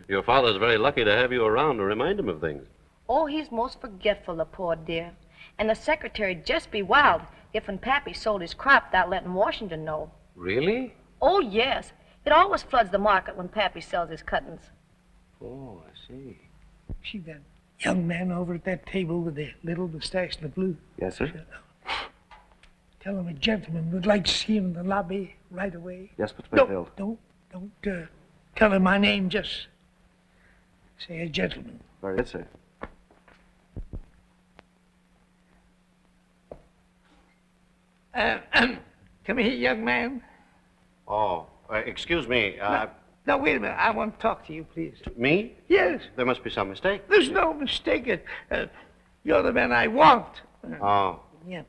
Your father's very lucky to have you around to remind him of things. Oh, he's most forgetful, the poor dear. And the secretary'd just be wild if when Pappy sold his crop without letting Washington know. Really? Oh, yes. It always floods the market when Pappy sells his cuttings. Oh, I see. See that young man over at that table with the little mustache and the blue? Yes, sir. Tell him a gentleman would like to see him in the lobby right away. Yes, Mr. Penfield. Don't tell him my name. Just say a gentleman. Very good, sir. Come here, young man. Oh, excuse me. No, wait a minute. I want to talk to you, please. Me? Yes. There must be some mistake. There's no mistake. You're the man I want. Oh. Yeah.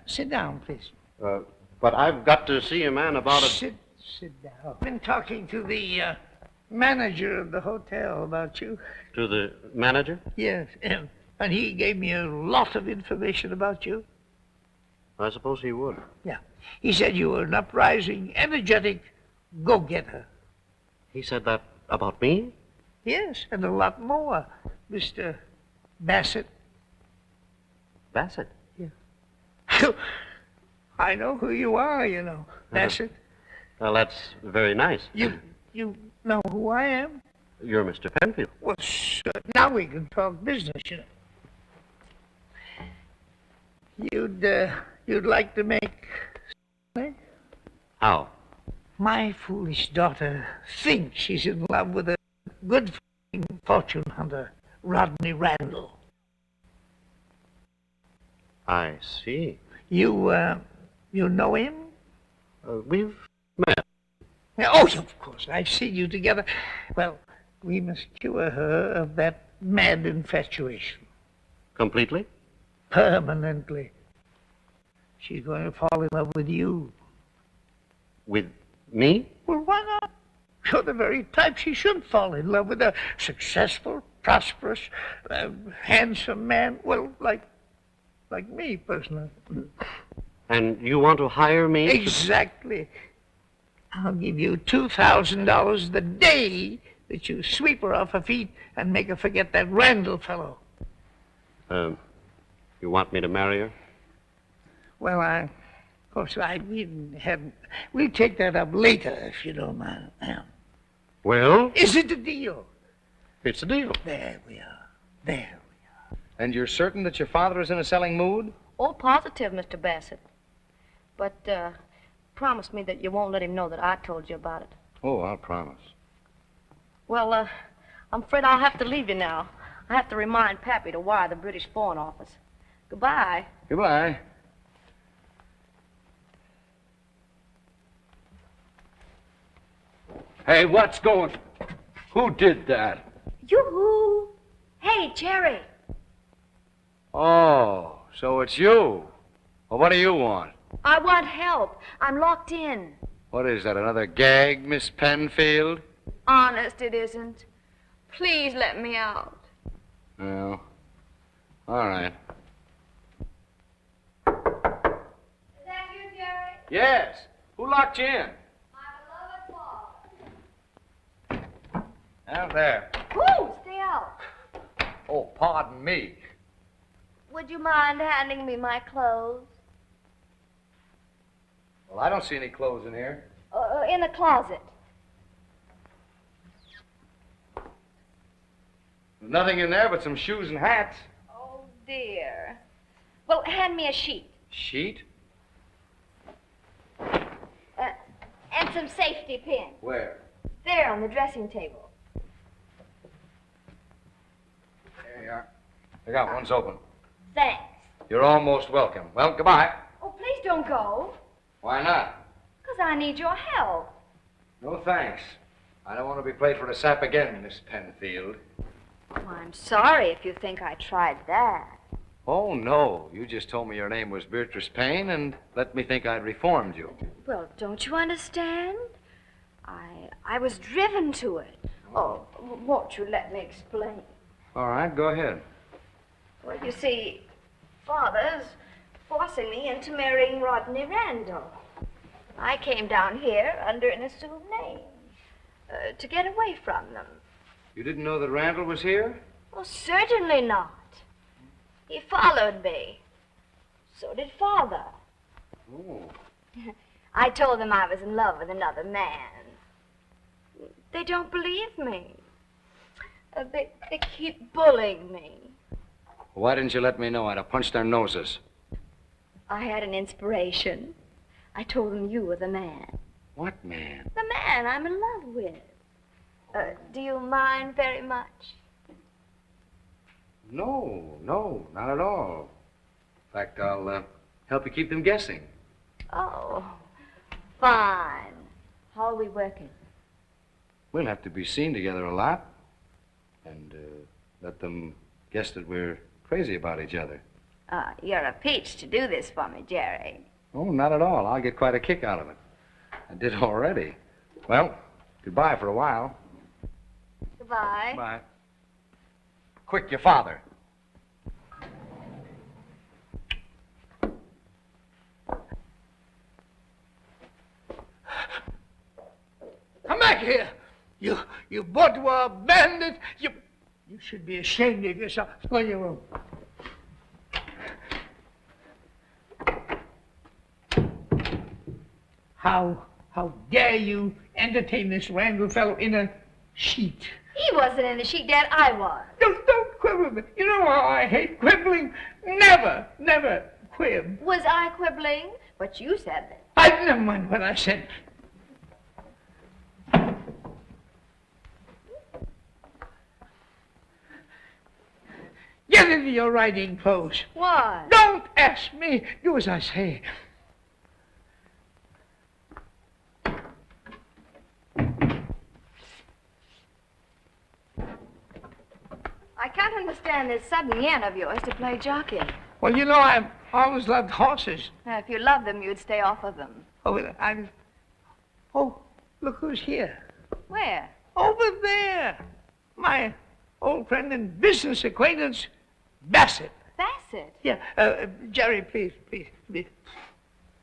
Sit down, please. But I've got to see a man about it. Sit down. I've been talking to the manager of the hotel about you. To the manager? Yes, and he gave me a lot of information about you. I suppose he would. Yeah. He said you were an uprising, energetic go-getter. He said that about me? Yes, and a lot more, Mr. Bassett. Bassett? Yeah. I know who you are, you know, Bassett. Well, that's very nice. You know who I am? You're Mr. Penfield. Well, sure. Now we can talk business, you know. You'd like to make... How? My foolish daughter thinks she's in love with a good fortune hunter, Rodney Randall. I see. You know him? We've met. Oh, of course. I've seen you together. Well, we must cure her of that mad infatuation. Completely? Permanently. She's going to fall in love with you. With me? Well, why not? You're the very type she should fall in love with. A successful, prosperous, handsome man. Well, like me, personally. And you want to hire me? Exactly. I'll give you $2,000 the day that you sweep her off her feet and make her forget that Randall fellow. You want me to marry her? Well, we'll take that up later, if you don't mind. Well? Is it a deal? It's a deal. There we are. There. And you're certain that your father is in a selling mood? Oh, positive, Mr. Bassett. But, promise me that you won't let him know that I told you about it. Oh, I'll promise. Well, I'm afraid I'll have to leave you now. I have to remind Pappy to wire the British Foreign Office. Goodbye. Goodbye. Hey, what's going... Who did that? Yoo-hoo! Hey, Jerry. Oh, so it's you. Well, what do you want? I want help. I'm locked in. What is that, another gag, Miss Penfield? Honest, it isn't. Please let me out. Well, all right. Is that you, Jerry? Yes. Who locked you in? Out there. Ooh, stay out. Oh, pardon me. Would you mind handing me my clothes? Well, I don't see any clothes in here. In the closet. There's nothing in there but some shoes and hats. Oh, dear. Well, hand me a sheet. Sheet? And some safety pins. Where? There, on the dressing table. There you are. I got one's open. Thanks. You're almost welcome. Well, goodbye. Oh, please don't go. Why not? Because I need your help. No thanks. I don't want to be played for a sap again, Miss Penfield. Oh, I'm sorry if you think I tried that. Oh, no. You just told me your name was Beatrice Payne and let me think I'd reformed you. Well, don't you understand? I was driven to it. Oh, won't you let me explain? All right, go ahead. Well, you see, Father's forcing me into marrying Rodney Randall. I came down here under an assumed name to get away from them. You didn't know that Randall was here? Well, certainly not. He followed me. So did Father. Oh. I told them I was in love with another man. They don't believe me. They keep bullying me. Why didn't you let me know? I'd have punched their noses. I had an inspiration. I told them you were the man. What man? The man I'm in love with. Do you mind very much? No, not at all. In fact, I'll help you keep them guessing. Oh, fine. How are we working? We'll have to be seen together a lot and let them guess that we're crazy about each other. You're a peach to do this for me, Jerry. Oh, not at all. I'll get quite a kick out of it. I did already. Well, goodbye for a while. Goodbye. Bye. Quick, your father. Come back here. You bourgeois bandit. You should be ashamed of yourself. Go in your room. How dare you entertain this Randall fellow in a sheet? He wasn't in the sheet, Dad. I was. Don't quibble with me. You know how I hate quibbling. Never quib. Was I quibbling? But you said that. I never mind what I said. Get into your riding clothes. Why? Don't ask me. Do as I say. I can't understand this sudden yen of yours to play jockey. Well, you know, I've always loved horses. If you loved them, you'd stay off of them. Oh, look who's here. Where? Over there. My old friend and business acquaintance, Bassett. Bassett? Yeah, Jerry, please.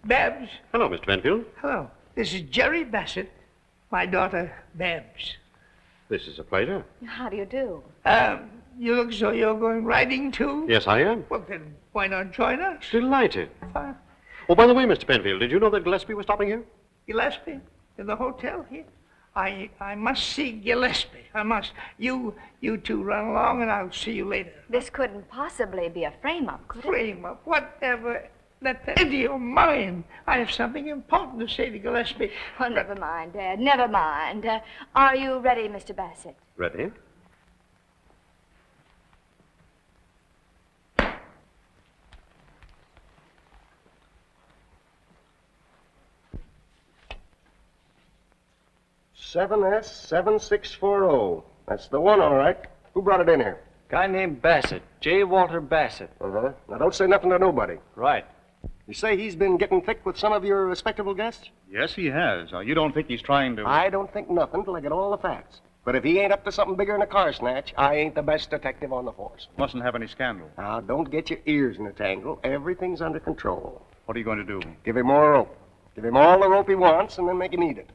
Babs. Hello, Mr. Penfield. Hello. This is Jerry Bassett, my daughter, Babs. This is a pleasure. How do you do? You look as though you're going riding, too? Yes, I am. Well, then, why not join us? Delighted. Fine. Oh, by the way, Mr. Penfield, did you know that Gillespie was stopping here? Gillespie? In the hotel here? I must see Gillespie. I must. You two run along, and I'll see you later. This couldn't possibly be a frame-up, could it? Frame-up? Whatever. Let that into your mind. I have something important to say to Gillespie. Well, never mind, Dad. Never mind. Are you ready, Mr. Bassett? Ready? S7640. That's the one, all right. Who brought it in here? Guy named Bassett. J. Walter Bassett. Uh-huh. Now, don't say nothing to nobody. Right. You say he's been getting thick with some of your respectable guests? Yes, he has. You don't think he's trying to... I don't think nothing till I get all the facts. But if he ain't up to something bigger than a car snatch, I ain't the best detective on the force. Mustn't have any scandal. Now, don't get your ears in a tangle. Everything's under control. What are you going to do? Give him more rope. Give him all the rope he wants, and then make him eat it.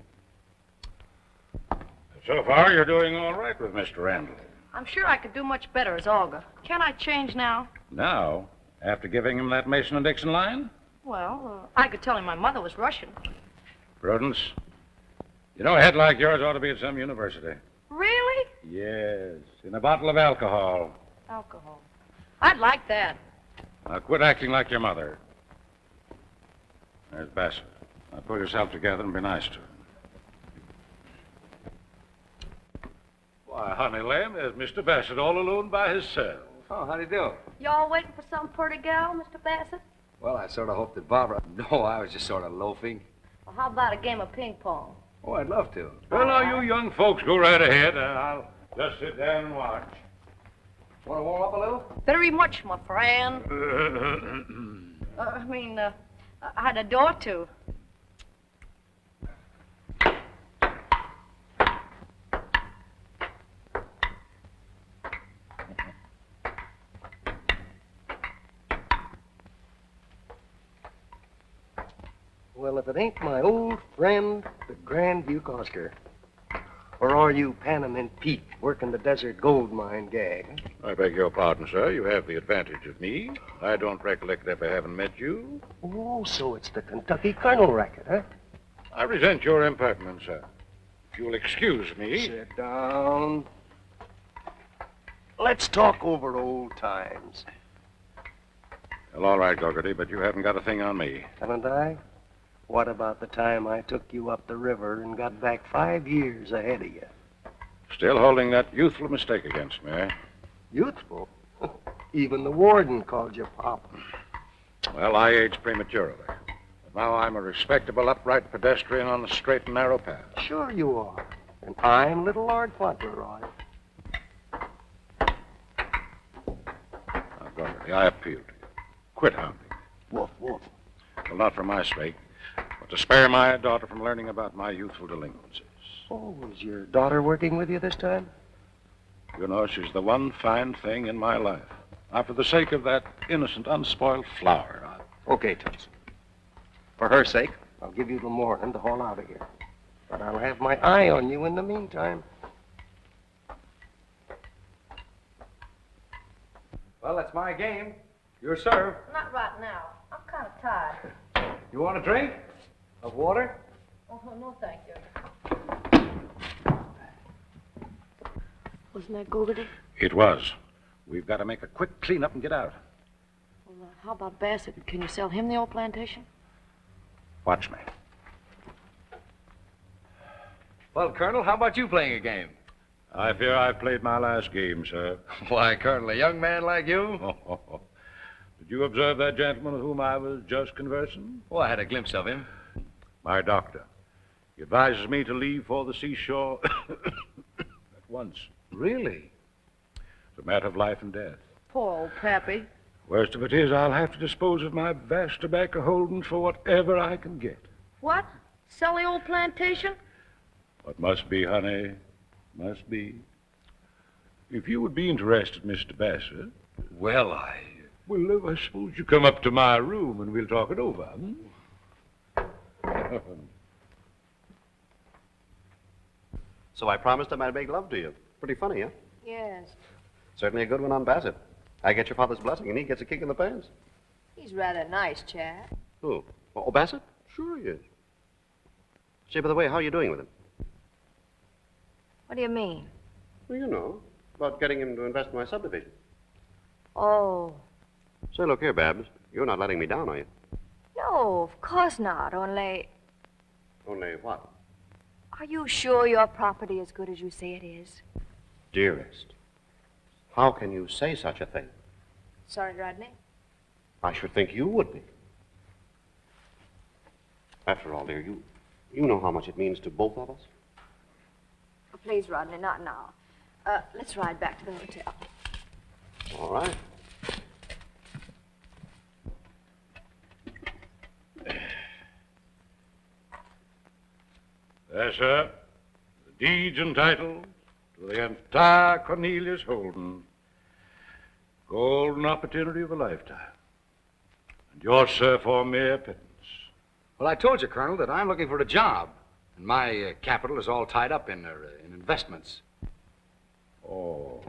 So far, you're doing all right with Mr. Randall. I'm sure I could do much better as Olga. Can I change now? Now, after giving him that Mason and Dixon line? Well, I could tell him my mother was Russian. Prudence, you know, a head like yours ought to be at some university. Really? Yes, in a bottle of alcohol. Alcohol. I'd like that. Now, quit acting like your mother. There's Bassett. Now, pull yourself together and be nice to him. Why, honey lamb, there's Mr. Bassett all alone by himself. Oh, how do you do? Y'all waiting for some pretty gal, Mr. Bassett? Well, I sort of hoped that Barbara... No, I was just sort of loafing. Well, how about a game of ping pong? Oh, I'd love to. Well, now, you young folks go right ahead, and I'll just sit down and watch. Want to warm up a little? Very much, my friend. I'd adore to. Well, if it ain't my old friend, the Grand Duke Oscar. Or are you Panamint Pete working the desert gold mine gag? I beg your pardon, sir. You have the advantage of me. I don't recollect ever having met you. Oh, so it's the Kentucky Colonel racket, huh? I resent your impertinence, sir. If you'll excuse me... Sit down. Let's talk over old times. Well, all right, Gogarty, but you haven't got a thing on me. Haven't I? What about the time I took you up the river and got back 5 years ahead of you? Still holding that youthful mistake against me, eh? Youthful? Even the warden called you Pop. Well, I aged prematurely. But now I'm a respectable, upright pedestrian on the straight and narrow path. Sure you are. And I'm little Lord Fauntleroy. Now, Gogarty, I appeal to you. Quit hounding me. Woof, woof. Well, not for my sake, but to spare my daughter from learning about my youthful delinquencies. Oh, is your daughter working with you this time? You know, she's the one fine thing in my life. Now, for the sake of that innocent, unspoiled flower, Okay, Toots. For her sake, I'll give you the morning to haul out of here. But I'll have my eye on you in the meantime. Well, that's my game. Your serve. Not right now. I'm kind of tired. You want a drink? Of water? Oh, no, thank you. Wasn't that Gogarty? It was. We've got to make a quick cleanup and get out. Well, how about Bassett? Can you sell him the old plantation? Watch me. Well, Colonel, how about you playing a game? I fear I've played my last game, sir. Why, Colonel, a young man like you? Did you observe that gentleman with whom I was just conversing? Oh, I had a glimpse of him. My doctor. He advises me to leave for the seashore at once. Really? It's a matter of life and death. Poor old Pappy. Worst of it is I'll have to dispose of my vast tobacco holdings for whatever I can get. What? Sell the old plantation? What must be, honey, must be. If you would be interested, Mr. Bassett. Well, Well, I suppose you come up to my room and we'll talk it over, hmm? So I promised him I'd make love to you. Pretty funny, huh? Yes. Certainly a good one on Bassett. I get your father's blessing, and he gets a kick in the pants. He's rather a nice chap. Who? Oh, Bassett? Sure he is. Say, by the way, how are you doing with him? What do you mean? Well, you know, about getting him to invest in my subdivision. Oh, Say, look here, Babs. You're not letting me down, are you? no, of course not. Only, Only what? are you sure your property is good as you say it is? Dearest, how can you say such a thing? Sorry, Rodney. I should think you would be. After all, dear, you know how much it means to both of us. Oh, please, Rodney, not now. Let's ride back to the hotel. All right. There, sir. The deeds and titles to the entire Cornelius Holden. Golden opportunity of a lifetime. And yours, sir, for mere pittance. Well, I told you, Colonel, that I'm looking for a job. And my capital is all tied up in investments. Oh.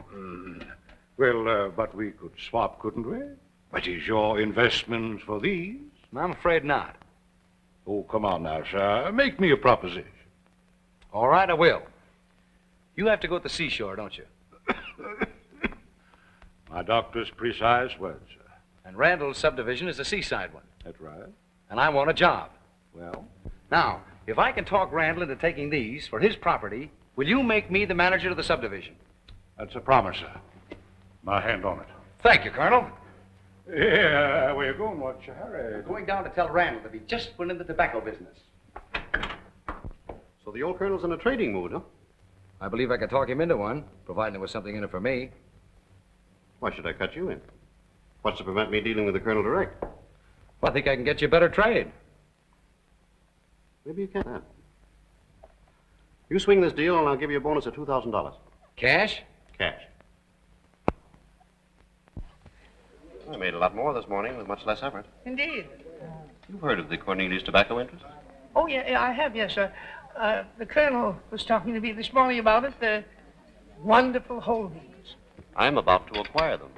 Well, but we could swap, couldn't we? What is your investments for these? I'm afraid not. Oh, come on now, sir. Make me a proposition. All right, I will. You have to go to the seashore, don't you? My doctor's precise words, sir. And Randall's subdivision is the seaside one. That's right. And I want a job. Well? Now, if I can talk Randall into taking these for his property, will you make me the manager of the subdivision? That's a promise, sir. My hand on it. Thank you, Colonel. Yeah, where you going? What's your hurry? Going down to tell Randall that he just went in the tobacco business. So the old colonel's in a trading mood, huh? I believe I could talk him into one, providing there was something in it for me. Why should I cut you in? What's to prevent me dealing with the colonel direct? Well, I think I can get you a better trade. Maybe you can. You swing this deal, and I'll give you a bonus of $2,000. Cash? Cash. I made a lot more this morning with much less effort. Indeed. You've heard of the Cornelius tobacco interest? Oh, yeah, I have, yes, sir. The colonel was talking to me this morning about it. The wonderful holdings. I'm about to acquire them.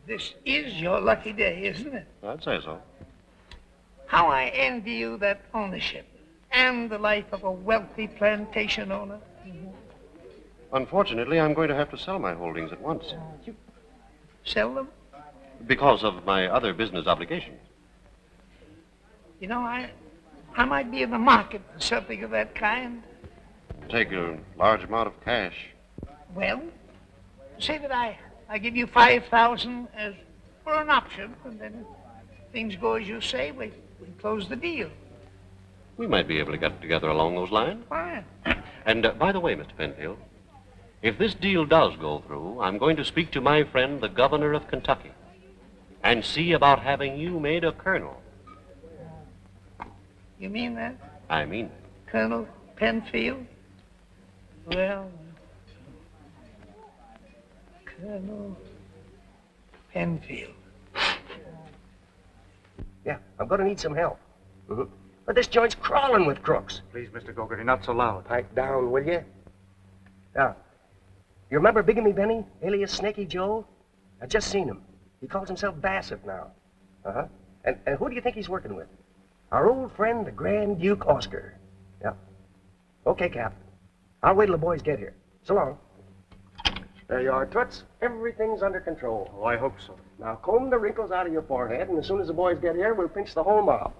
This is your lucky day, isn't it? I'd say so. How I envy you that ownership and the life of a wealthy plantation owner. Unfortunately, I'm going to have to sell my holdings at once. Sell them? Because of my other business obligations. You know, I might be in the market for something of that kind. Take a large amount of cash. Well, say that I give you 5,000 as for an option, and then if things go as you say, we close the deal. We might be able to get together along those lines. Fine. And by the way, Mr. Penfield, if this deal does go through, I'm going to speak to my friend, the governor of Kentucky, and see about having you made a colonel. You mean that? I mean it. Colonel Penfield? Well, Colonel Penfield. Yeah, I'm going to need some help. But this joint's crawling with crooks. Please, Mr. Gogarty, not so loud. Pipe down, will you? Now, you remember Bigamy Benny, alias Snaky Joe? I just seen him. He calls himself Bassett now. Uh-huh. And who do you think he's working with? Our old friend, the Grand Duke Oscar. Yeah. Okay, Cap. I'll wait till the boys get here. So long. There you are, Toots. Everything's under control. Oh, I hope so. Now, comb the wrinkles out of your forehead, and as soon as the boys get here, we'll pinch the whole mob.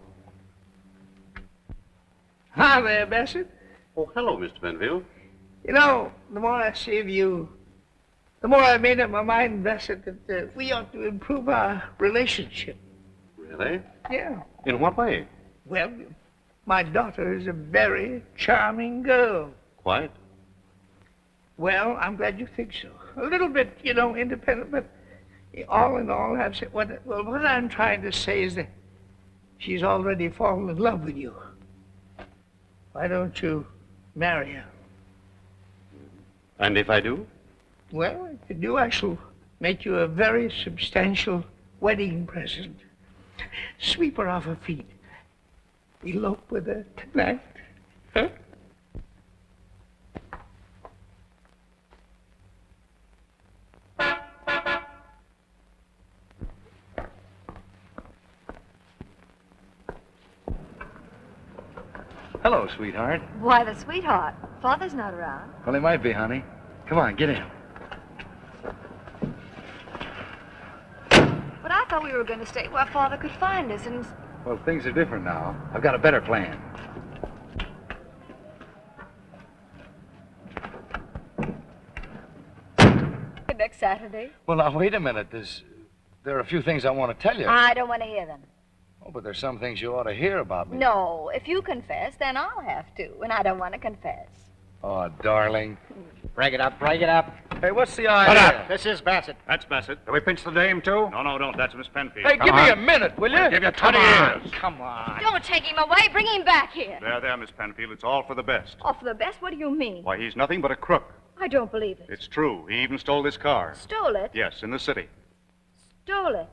Hi there, Bassett. Oh, hello, Mr. Penfield. You know, the more I see of you, the more I made up my mind, Bassett, that we ought to improve our relationship. Really? Yeah. In what way? Well, my daughter is a very charming girl. Quite. Well, I'm glad you think so. A little bit, you know, independent, but all in all, what I'm trying to say is that she's already fallen in love with you. Why don't you marry her? And if I do? Well, if you do, I shall make you a very substantial wedding present. Sweep her off her feet. Elope with her tonight. Huh? Hello, sweetheart. Why, the sweetheart. Father's not around. Well, he might be, honey. Come on, get in. But I thought we were going to stay where Father could find us and... Well, things are different now. I've got a better plan. Next Saturday? Well, now, wait a minute. There are a few things I want to tell you. I don't want to hear them. Oh, but there's some things you ought to hear about me. No, if you confess, then I'll have to, and I don't want to confess. Oh, darling. Break it up, break it up. Hey, what's the Shut idea? up. This is Bassett. That's Bassett. Can we pinch the dame, too? No, don't. That's Miss Penfield. Hey, give me a minute, will you? We'll give you 20 years. Come on. Don't take him away. Bring him back here. There, Miss Penfield. It's all for the best. Oh, for the best? What do you mean? Why, he's nothing but a crook. I don't believe it. It's true. He even stole this car. Stole it? Yes, in the city. Stole it.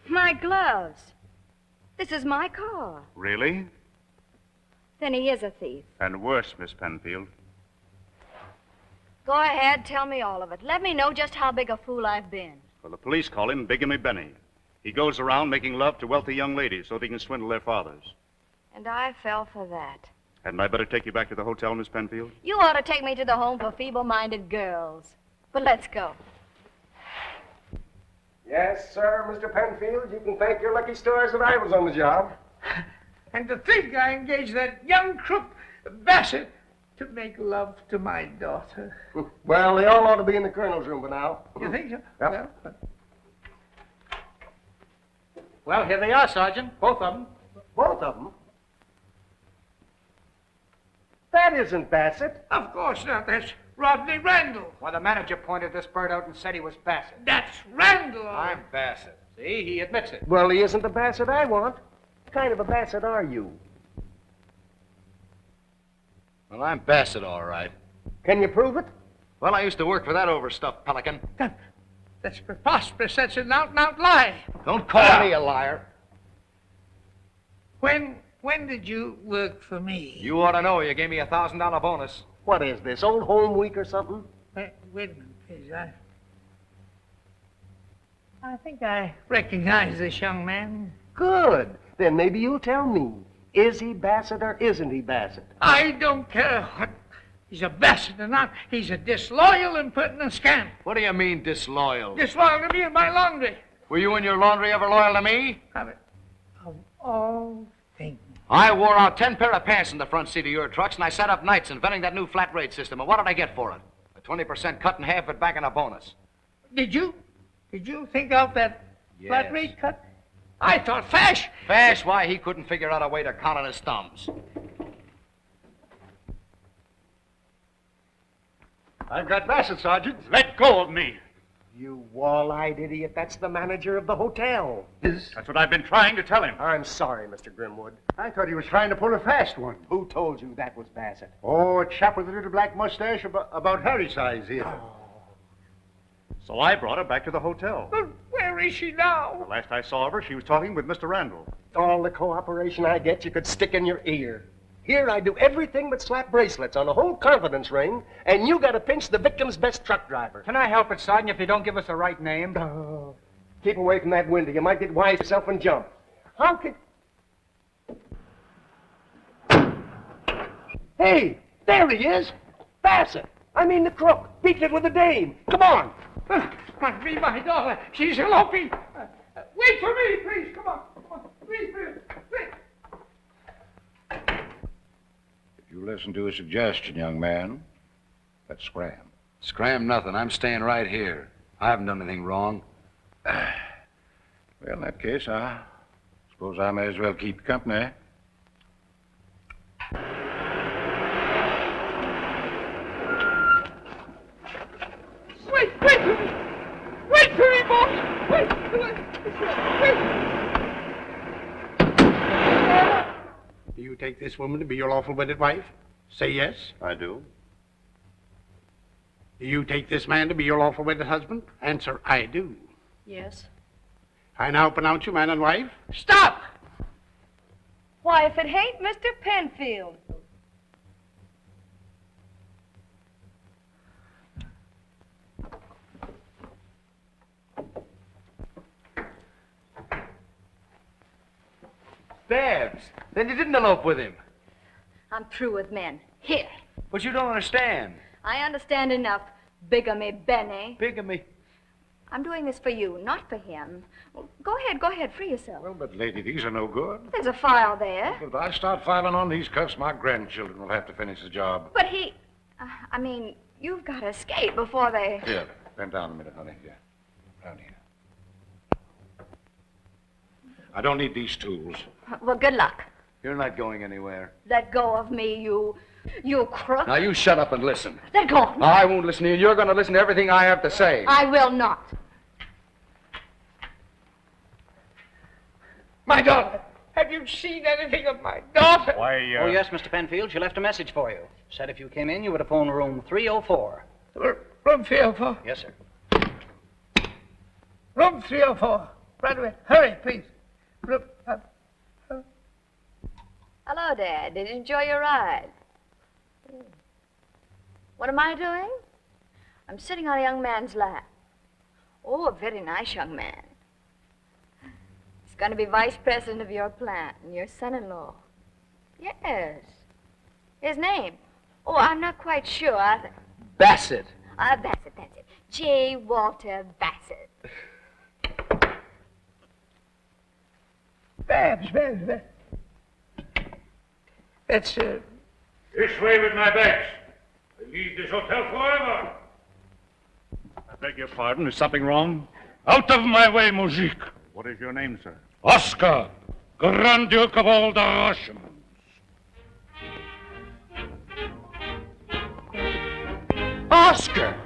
My gloves. This is my car. Really? Then he is a thief. And worse, Miss Penfield. Go ahead, tell me all of it. Let me know just how big a fool I've been. Well, the police call him Bigamy Benny. He goes around making love to wealthy young ladies so that he can swindle their fathers. And I fell for that. Hadn't I better take you back to the hotel, Miss Penfield? You ought to take me to the home for feeble-minded girls. But let's go. Yes, sir, Mr. Penfield. You can thank your lucky stars that I was on the job. And to think I engaged that young crook, Bassett, to make love to my daughter. Well, they all ought to be in the colonel's room by now. You think so? Yep. Well, here they are, Sergeant. Both of them. Both of them? That isn't Bassett. Of course not. That's Rodney Randall. Well, the manager pointed this bird out and said he was Bassett. That's Randall. I'm Bassett. See, he admits it. Well, he isn't the Bassett I want. What kind of a Bassett are you? Well, I'm Bassett, all right. Can you prove it? Well, I used to work for that overstuffed pelican. That's preposterous. That's an out-and-out lie. Don't call me a liar. When did you work for me? You ought to know. You gave me a $1,000 bonus. What is this, Old Home Week or something? Wait a minute, please. I think I recognize this young man. Good. Then maybe you'll tell me. Is he Bassett or isn't he Bassett? I don't care what he's a Bassett or not. He's a disloyal, impertinent scamp. What do you mean, disloyal? Disloyal to me and my laundry. Were you and your laundry ever loyal to me? Of all things. I wore out 10 pair of pants in the front seat of your trucks, and I sat up nights inventing that new flat rate system. And what did I get for it? A 20% cut in half it back and a bonus. Did you think of that flat rate cut? I thought Fash. Fash? Why, he couldn't figure out a way to count on his thumbs. I've got Bassett, Sergeant. Let go of me. You wall-eyed idiot. That's the manager of the hotel. That's what I've been trying to tell him. I'm sorry, Mr. Grimwood. I thought he was trying to pull a fast one. Who told you that was Bassett? Oh, a chap with a little black mustache about Harry's size here. So I brought her back to the hotel. But where is she now? The last I saw of her, she was talking with Mr. Randall. All the cooperation I get, you could stick in your ear. Here I do everything but slap bracelets on a whole confidence ring, and you got to pinch the victim's best truck driver. Can I help it, Sergeant, if you don't give us the right name? Oh, keep away from that window. You might get wise yourself and jump. How could... Hey, there he is. Bassett. I mean the crook. Beat it with the dame. Come on. Must be my daughter. She's eloping. Wait for me, please. Come on. Please. If you listen to a suggestion, young man, let's scram. Scram nothing. I'm staying right here. I haven't done anything wrong. Well, in that case, I suppose I may as well keep you company. Wait for me. Wait for me, boss. Wait. Do you take this woman to be your lawful wedded wife? Say yes. I do. Do you take this man to be your lawful wedded husband? Answer, I do. Yes. I now pronounce you man and wife. Stop! Why, if it ain't Mr. Penfield. Then you didn't elope with him. I'm through with men. Here. But you don't understand. I understand enough. Bigamy, Benny. Bigamy. I'm doing this for you, not for him. Well, go ahead, free yourself. Well, but, lady, these are no good. There's a file there. If I start filing on these cuffs, my grandchildren will have to finish the job. But he... you've got to escape before they... Here, bend down a minute, honey. Here. Down here. I don't need these tools. Well, good luck. You're not going anywhere. Let go of me, you crook. Now, you shut up and listen. Let go of me. I won't listen to you. You're going to listen to everything I have to say. I will not. My daughter. Have you seen anything of my daughter? Why, Oh, yes, Mr. Penfield. She left a message for you. Said if you came in, you would have phoned room 304. Room 304? Yes, sir. Room 304. Right away. Hurry, please. Hello, Dad. Did you enjoy your ride? What am I doing? I'm sitting on a young man's lap. Oh, a very nice young man. He's going to be vice president of your plant and your son-in-law. Yes. His name? Oh, I'm not quite sure. Bassett. Bassett, that's it. J. Walter Bassett. Babs. That's, This way with my bags. I leave this hotel forever. I beg your pardon. Is something wrong? Out of my way, Moujik. What is your name, sir? Oscar, Grand Duke of all the Russians. Oscar!